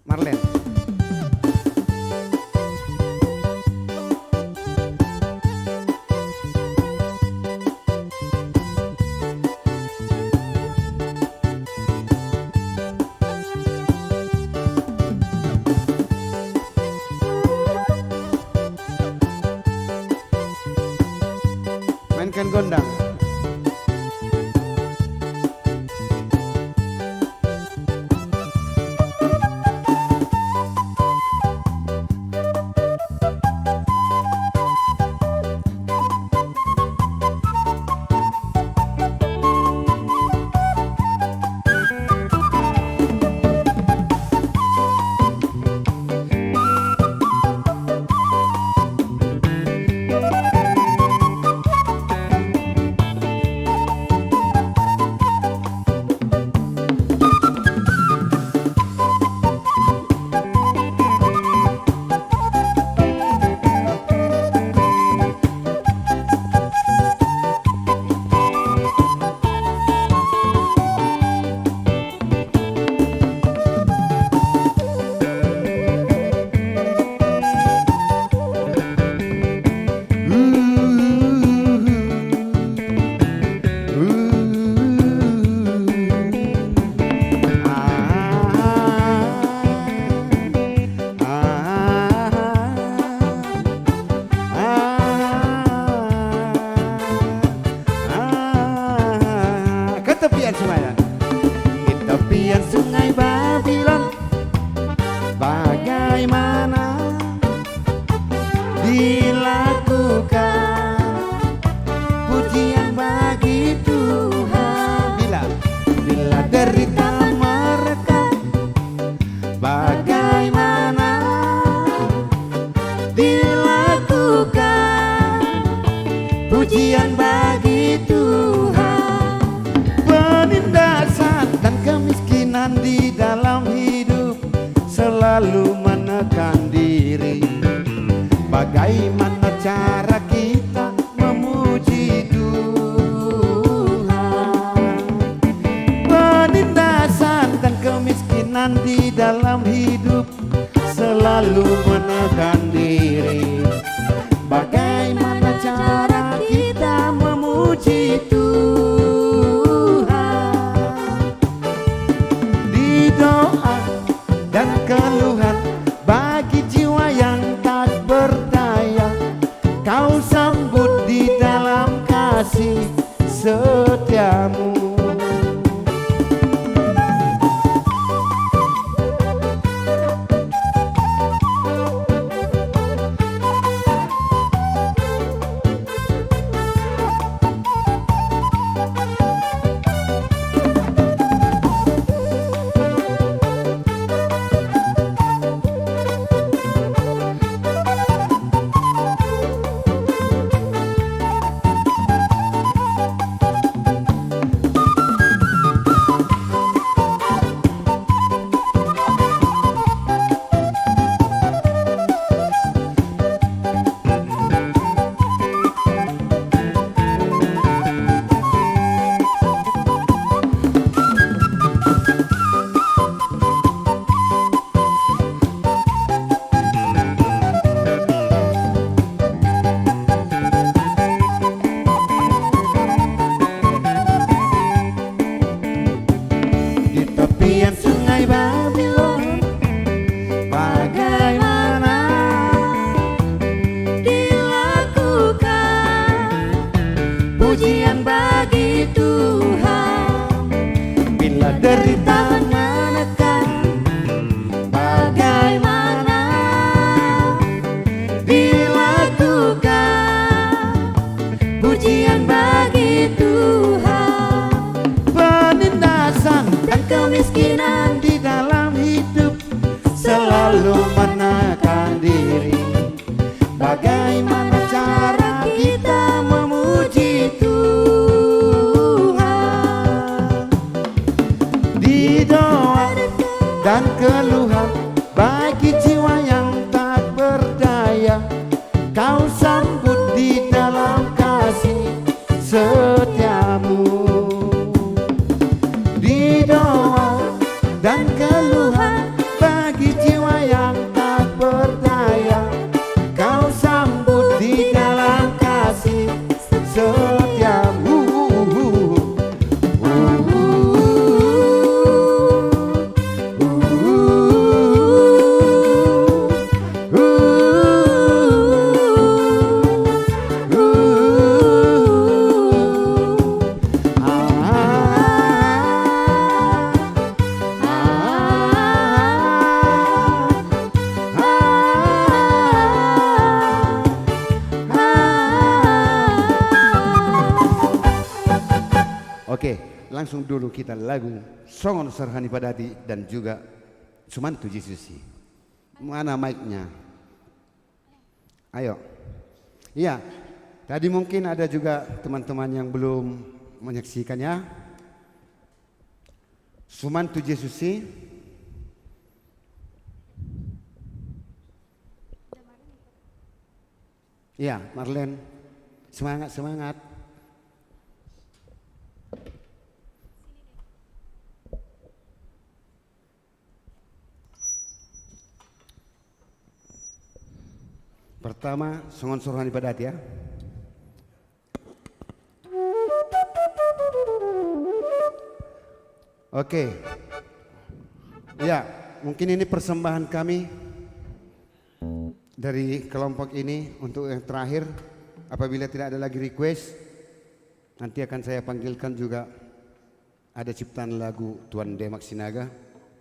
Speaker 1: Marlen. Mainkan gondang. tepian semuanya. Di tepian sungai Babylon, bagaimana dilakukan pujian bagi Tuhan. Bila derita mereka, bagaimana dilakukan pujian bagi Tuhan. Penindasan dan kemiskinan di dalam hidup selalu menekan diri. Bagaimana cara kita memuji Tuhan? Penindasan dan kemiskinan di dalam hidup selalu menekan diri. Bagaimana cara kita memuji Tuhan? Di doa dan keluhan bagi jiwa yang tak berdaya, kau sambut di dalam kasih setiamu. Derita menekan, bagaimana dilakukan pujian bagi Tuhan. Penindasan dan kemiskinan di dalam hidup selalu menekan diri. Bagaimana cara kita memuji Tuhan? Di doa dan keluhan bagi jiwa yang tak berdaya, kau sambut di dalam kasih setiamu. Di doa dan keluhan bagi jiwa yang tak berdaya, kau sambut di dalam kasih setiamu. Oke, langsung dulu kita lagu Songon Serhani Padati dan juga Sumantu Jesusi. Mana mic-nya? Ayo. Iya, tadi mungkin ada juga teman-teman yang belum menyaksikannya. Sumantu Jesusi. Iya, Marlen. Semangat, semangat. Pertama, Songon Serhani Padati ya. Oke. Ya, mungkin ini persembahan kami dari kelompok ini untuk yang terakhir. Apabila tidak ada lagi request, nanti akan saya panggilkan juga ada ciptaan lagu Tuan Demak Sinaga,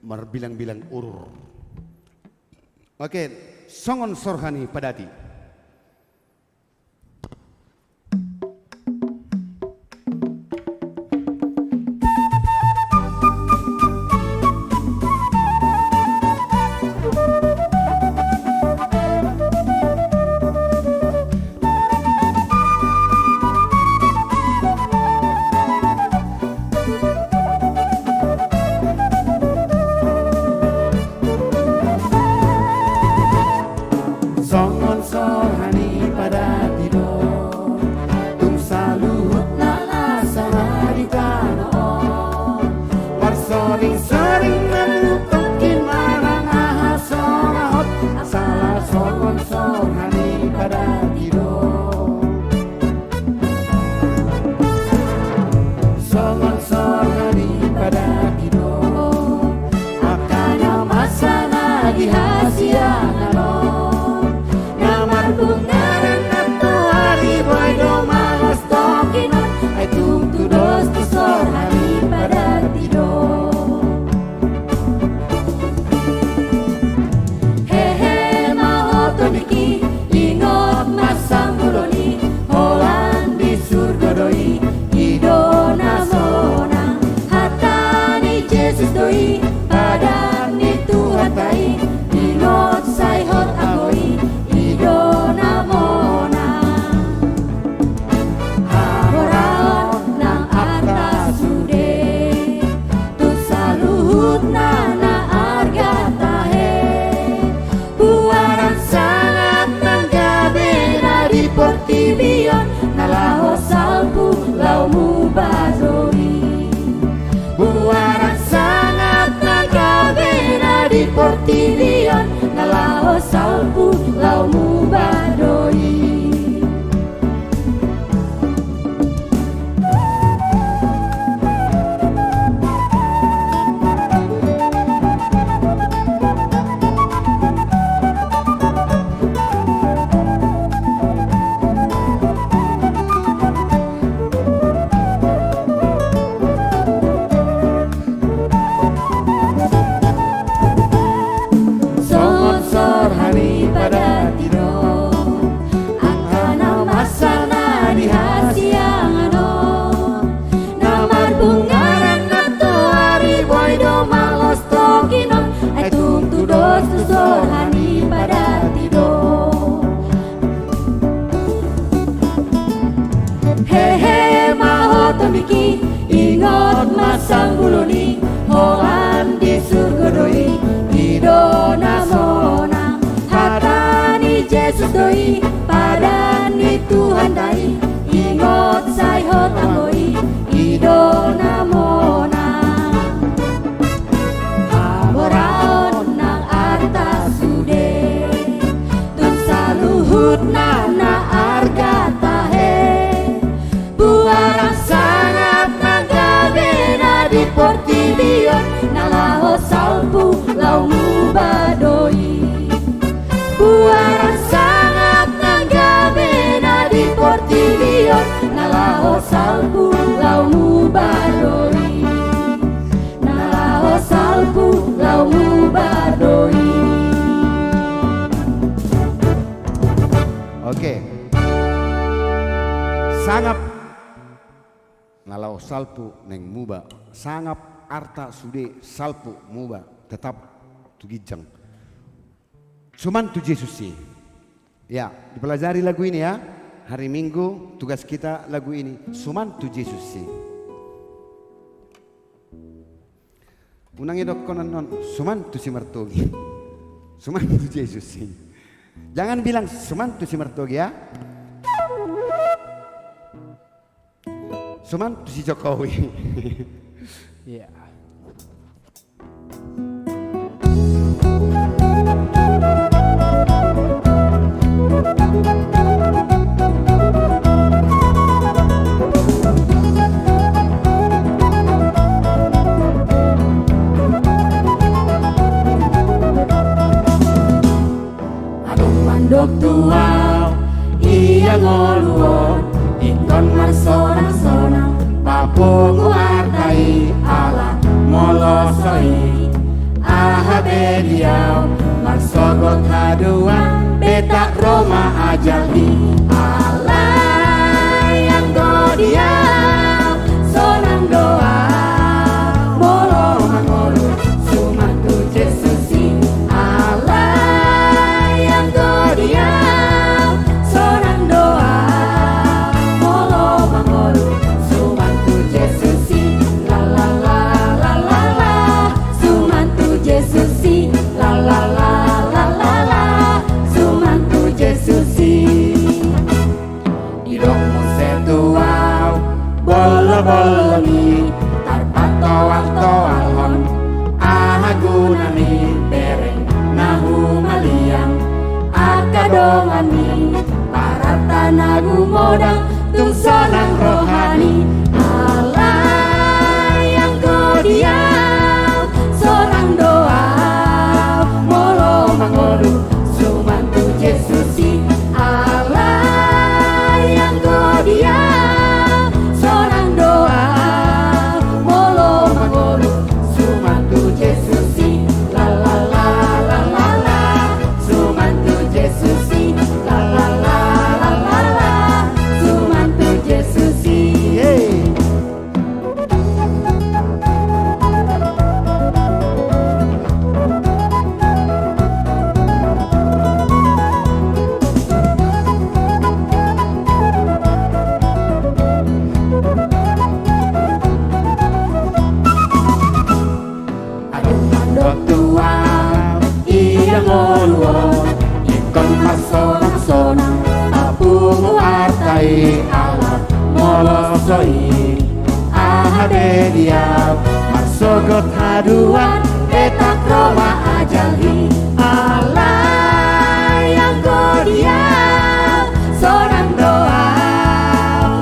Speaker 1: Merbilang-bilang urur. Oke, Songon Sorhani Padati.
Speaker 3: Songon sorhani pada tidur, tung saluhut nana sama di tanah. Bersoring-soring menutukin marang ahal sorahot, salah songon sorhani pada tidur. Songon sorhani pada tidur, makanya masana di hasian bungaran atau hari boy domangos tokinon, ay tungtudos tu sorhani pada tidur. Hehe mau toniki, ingot masang buloni, holan di surga doi, idona mona, hatani Yesus doi, padan ni Tuhan tai, ingot say hot agoi. Idona mona hahoraon nang atas sude tu saluhut nana arga tahe buaran sangat nanggabena di portibion nalaho salpu laumu bazoi buaran sangat nanggabena di portibion nalaho salpu laumu badoi. Songon sorhani pada tidur, angkana masana di hasiangano, namar bungaran nato hari boy domangos tokinon, ay tungtudos tu sorhani pada tidur. Hehe maho tomiki, ingot masang buloni, holan di surga doi, idona mona, hatani Yesus doi, padani Tuhan dai, ingot say hot angoi, idona mona. Hamoraon nang atas sude, tun saluhut nana arga tahe, buaran sangat nanggabena di portibion, nalaho salpu laumu badoi. Buaran sangat nanggabena di portibion, nalaho salpu laumu badoi. Nalaho salpu laumu badoi.
Speaker 1: Oke. Sangap nalau salpu neng muba, sangap arta sude salpu muba, tetap tugijang. Cuman tu Yesus sih. Ya, dipelajari lagu ini ya. Hari Minggu tugas kita lagu ini. Cuman tu Yesus sih. Unangi dok konon non. Cuman tu si mertogi. Cuman tu Yesus sih. Jangan bilang cuman tu si mertogi ya. Cuman tu si Jokowi. Iya.
Speaker 3: Mandok tuaw, iya ngoluon, ikon marsonang-sonang, papungu artai, beliau marsogot haduan betak Roma ajalhi Allah yang godiau sonang doa molo mangolu sumantu Yesusi Allah yang godiau sonang doa molo mangolu sumantu Yesusi la la la la la la sumantu Yesusi la la la la la la sumantu Yesusi hidupmu setuau bolo-bolo ni tarpatoal-toalon ahagunani bereng nahu maliang akadongani parata nagu modang tung sonang rohani Allah yang godiau sonang doa molo mangolu sumantu Yesusi Allah yang godiau sonang doa molo mangolu sumantu Yesusi la la la la la la sumantu Yesusi la la la la la la sumantu Yesusi tua iya ngoluo ikon masonang-sonang apungu artai ala molosoi ahade dia marsogot haduan betak Roma ajalhi Allah yang godiau sonang doa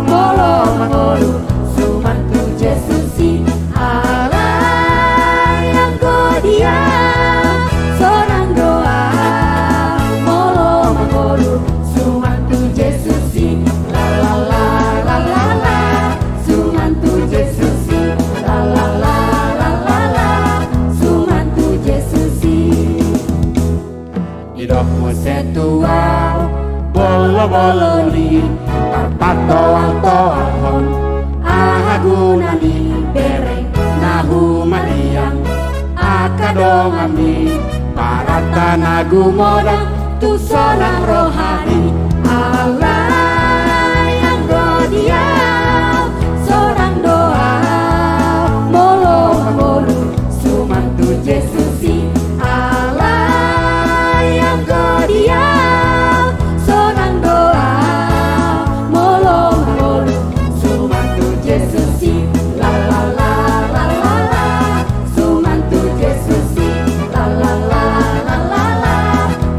Speaker 3: molo mangolu sumantu Yesusi Allah yang godiau sonang doa molo mangolu sumantu Yesusi la la la la la la sumantu Yesusi la la la la la la sumantu Yesusi hidupmu setuau bolo-bolo ni tarpatoal-toalon ahagunani bereng nahu maliang akadongami parata nagu modang tu sonang rohani Allah yang godiau sonang doa molo mangolu sumantu Yesusi Allah yang godiau sonang doa molo mangolu sumantu Yesusi la la la la la la sumantu Yesusi la la la la la la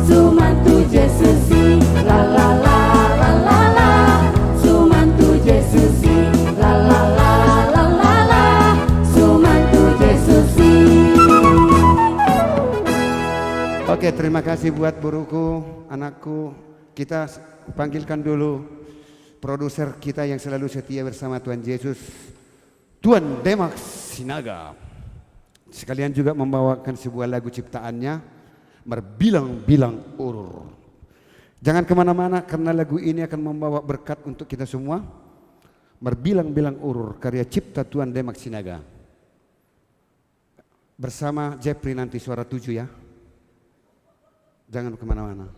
Speaker 3: sumantu Yesusi la la la la la la sumantu Yesusi la la la la la la sumantu Yesusi.
Speaker 1: Oke, terima kasih buat buruku, anakku. Kita panggilkan dulu produser kita yang selalu setia bersama Tuhan Yesus, Tuan Demak Sinaga. Sekalian juga membawakan sebuah lagu ciptaannya, Berbilang-bilang Urur. Jangan kemana-mana karena lagu ini akan membawa berkat untuk kita semua. Berbilang-bilang Urur, karya cipta Tuan Demak Sinaga. Bersama Jeffrey nanti suara 7 ya. Jangan kemana-mana.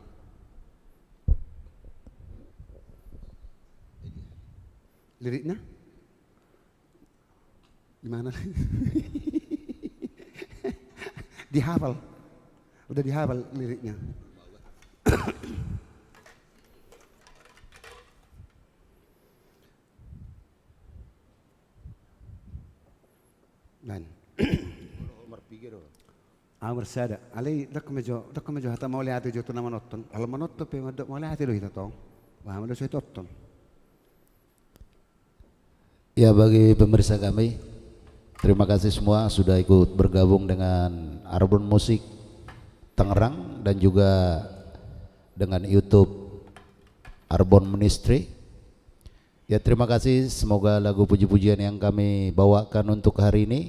Speaker 1: Liriknya? Gimana? Dihafal. Udah dihafal liriknya. Dan bersada. Ali dak mejo hata mau lihat itu nama nonton. Kalau menonton pe mau lihat itu kita tong. Wah, udah saya tonton.
Speaker 2: Ya, bagi pemirsa kami, terima kasih semua sudah ikut bergabung dengan Arbon Musik Tangerang dan juga dengan YouTube Arbon Ministry. Ya, terima kasih, semoga lagu puji-pujian yang kami bawakan untuk hari ini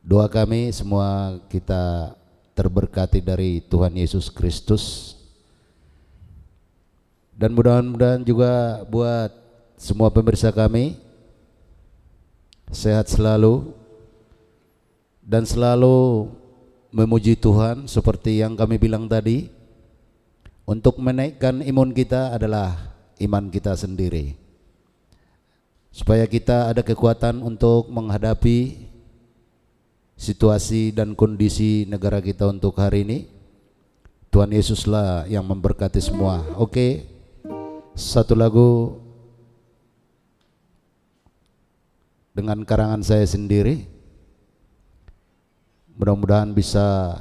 Speaker 2: Doa kami semua kita terberkati dari Tuhan Yesus Kristus. Dan mudah-mudahan juga buat semua pemirsa kami sehat selalu dan selalu memuji Tuhan seperti yang kami bilang tadi. Untuk menaikkan imun kita adalah iman kita sendiri, supaya kita ada kekuatan untuk menghadapi situasi dan kondisi negara kita untuk hari ini. Tuhan Yesuslah yang memberkati semua. Oke, satu lagu dengan karangan saya sendiri, mudah-mudahan bisa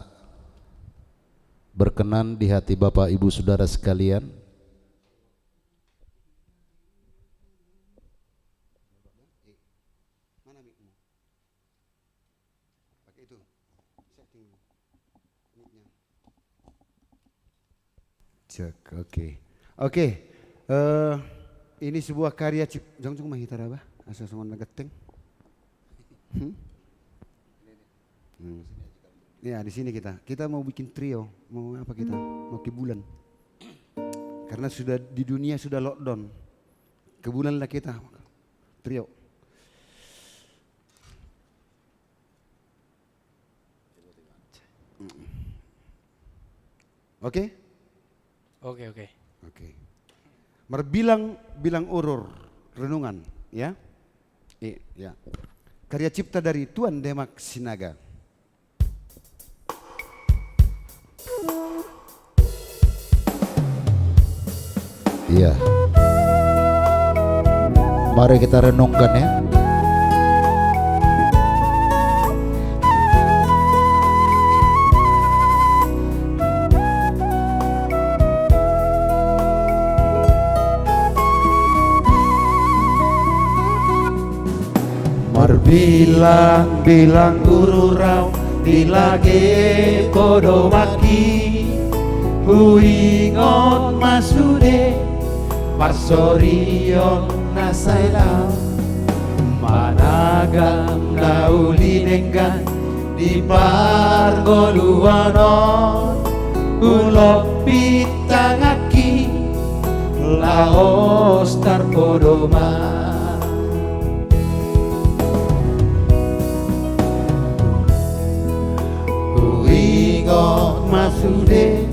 Speaker 2: berkenan di hati Bapak Ibu Saudara sekalian.
Speaker 1: Oke. Ini sebuah karya jangan cuma hitar apa? Asal semua nageteng. Ya di sini kita mau bikin trio, mau apa kita? Mau ke bulan. Karena sudah di dunia sudah lockdown, ke bulan lah kita trio. Oke? Oke. Bilang urur renungan, ya? Ya. Karya cipta dari Tuan Demak Sinaga.
Speaker 2: Iya. Mari kita renungkan ya.
Speaker 4: Bilang ururau dilage podo maki huingon masude pasorion nasailau managam nauli denggan di pargoluanon ulop pitangaki laos tarpodoma. Ingot masude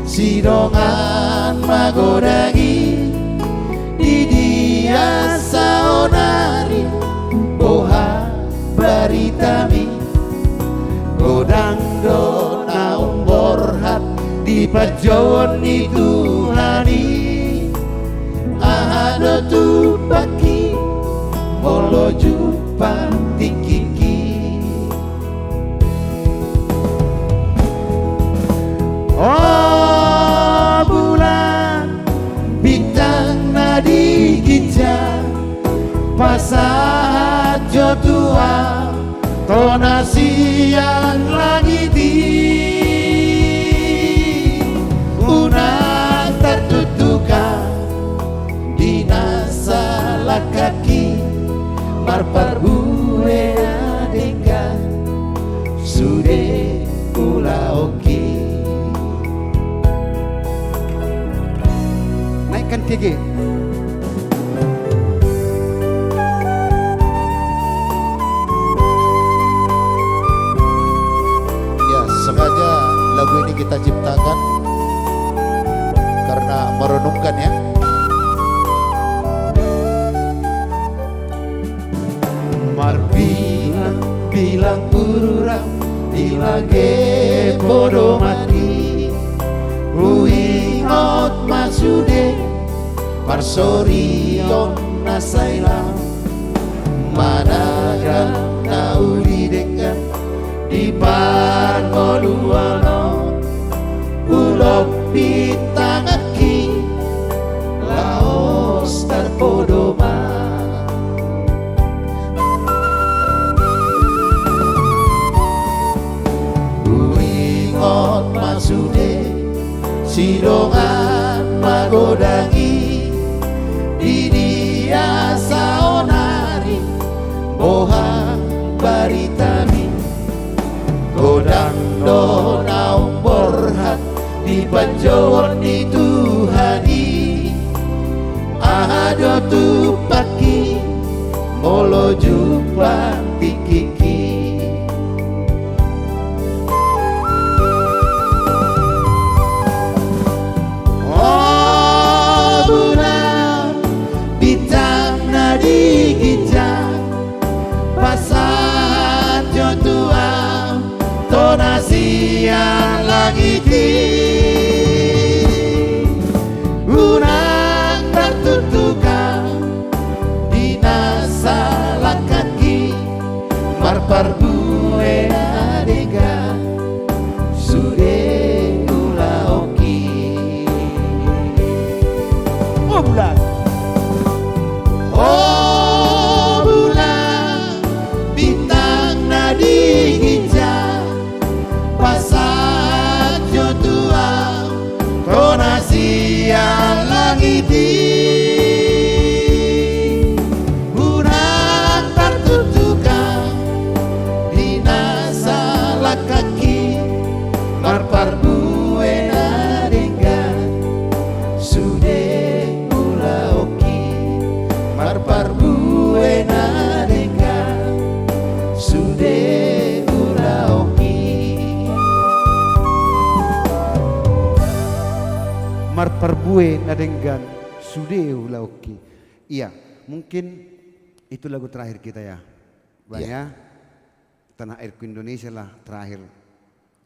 Speaker 4: sidongan magodagi di dia saonari boha baritami godang do naum borhat di pajon di Tuhani ahado tu paki molo jupa tikiki. Oh bulan bintang nadi gija pasahat jo tua tonasian lagi di unang tertutuka dinasa kaki marpar bue adenggan sude pula oke.
Speaker 1: Naikkan TG.
Speaker 4: Ya, sengaja lagu ini kita ciptakan karena merenungkan ya. Bilang urang dilage podo mati uingot masude parsorion nasailam managa nauli dengan di pargoluano ulop pitangaki laos tarpodoma. Masude sidongan magodagi di dia saonari boha baritami Jawani Tuhani Ahado tu paki Molo jumpa tikiki Oh bulan Bintang nadi gijang Pasat jotua Tonasi yang lagi di Unang tertutukan Dinasa kaki Marpar bue adega Sude ula oki Oh bulan Oh bulan Bintang nadi hijau Pasat jotua Tonasi yang langit Unang tertutukan Dinasa kaki Marpar bue adega Sude ula oki Marpar bue adega Sude ula oki
Speaker 1: Marparbue nadenggan sudeu lauki. Iya, mungkin itu lagu terakhir kita ya. Bang ya. Tanah airku Indonesia lah terakhir.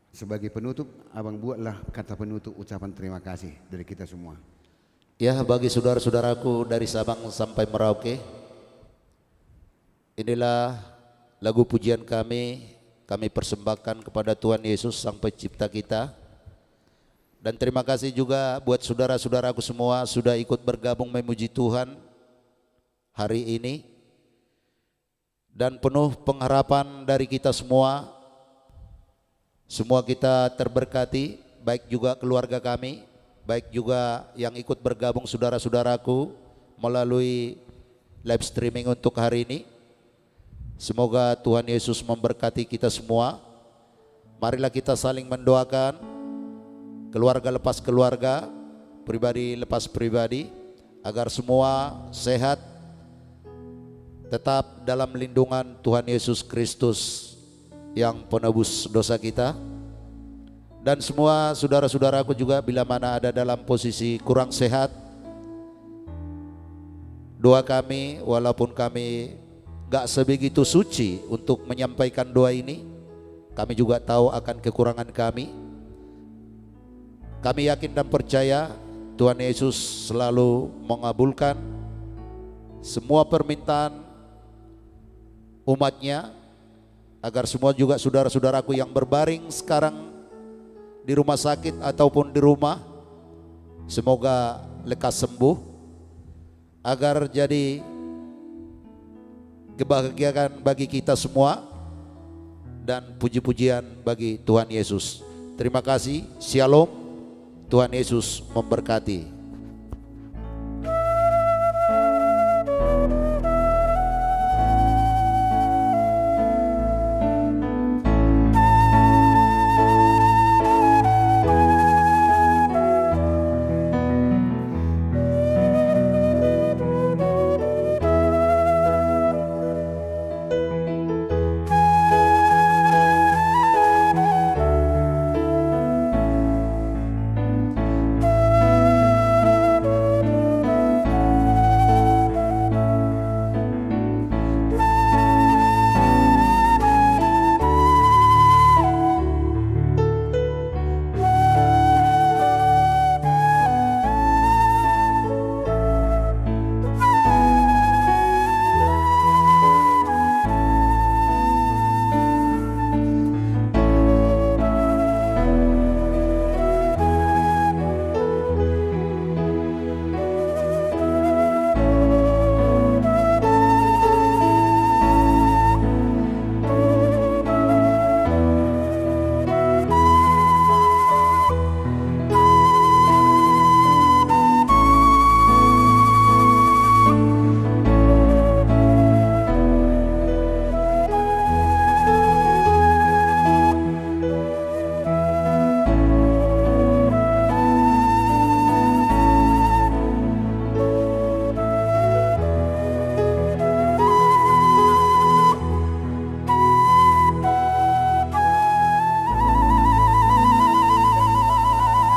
Speaker 1: Sebagai penutup, abang buatlah kata penutup ucapan terima kasih dari kita semua.
Speaker 4: Ya, bagi saudara-saudaraku dari Sabang sampai Merauke, inilah lagu pujian kami persembahkan kepada Tuhan Yesus Sang Pencipta kita. Dan terima kasih juga buat saudara-saudaraku semua sudah ikut bergabung memuji Tuhan hari ini. Dan penuh pengharapan dari kita semua. Semua kita terberkati, baik juga keluarga kami, baik juga yang ikut bergabung saudara-saudaraku melalui live streaming untuk hari ini. Semoga Tuhan Yesus memberkati kita semua. Marilah kita saling mendoakan, keluarga lepas keluarga, pribadi lepas pribadi, agar semua sehat, tetap dalam lindungan Tuhan Yesus Kristus yang penebus dosa kita. Dan semua saudara-saudaraku juga bila mana ada dalam posisi kurang sehat, doa kami walaupun kami gak sebegitu suci untuk menyampaikan doa ini, kami juga tahu akan kekurangan kami. Kami yakin dan percaya Tuhan Yesus selalu mengabulkan semua permintaan umatnya, agar semua juga saudara-saudaraku yang berbaring sekarang di rumah sakit ataupun di rumah, semoga lekas sembuh, agar jadi kebahagiaan bagi kita semua dan puji-pujian bagi Tuhan Yesus. Terima kasih, Shalom. Tuhan Yesus memberkati.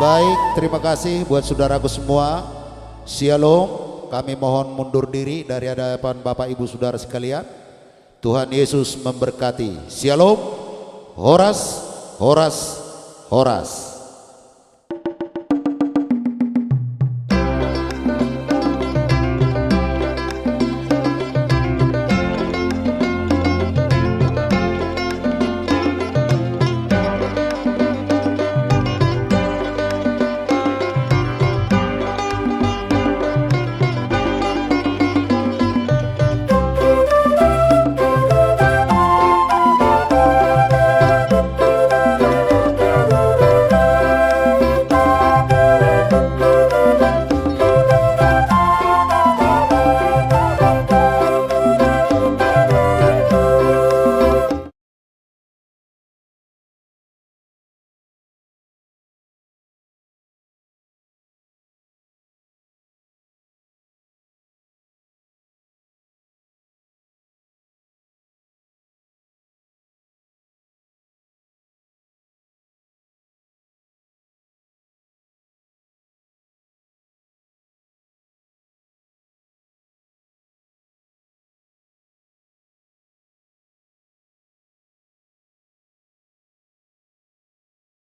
Speaker 4: Baik, terima kasih buat saudaraku semua. Shalom. Kami mohon mundur diri dari hadapan Bapak Ibu Saudara sekalian. Tuhan Yesus memberkati. Shalom. Horas, horas, horas.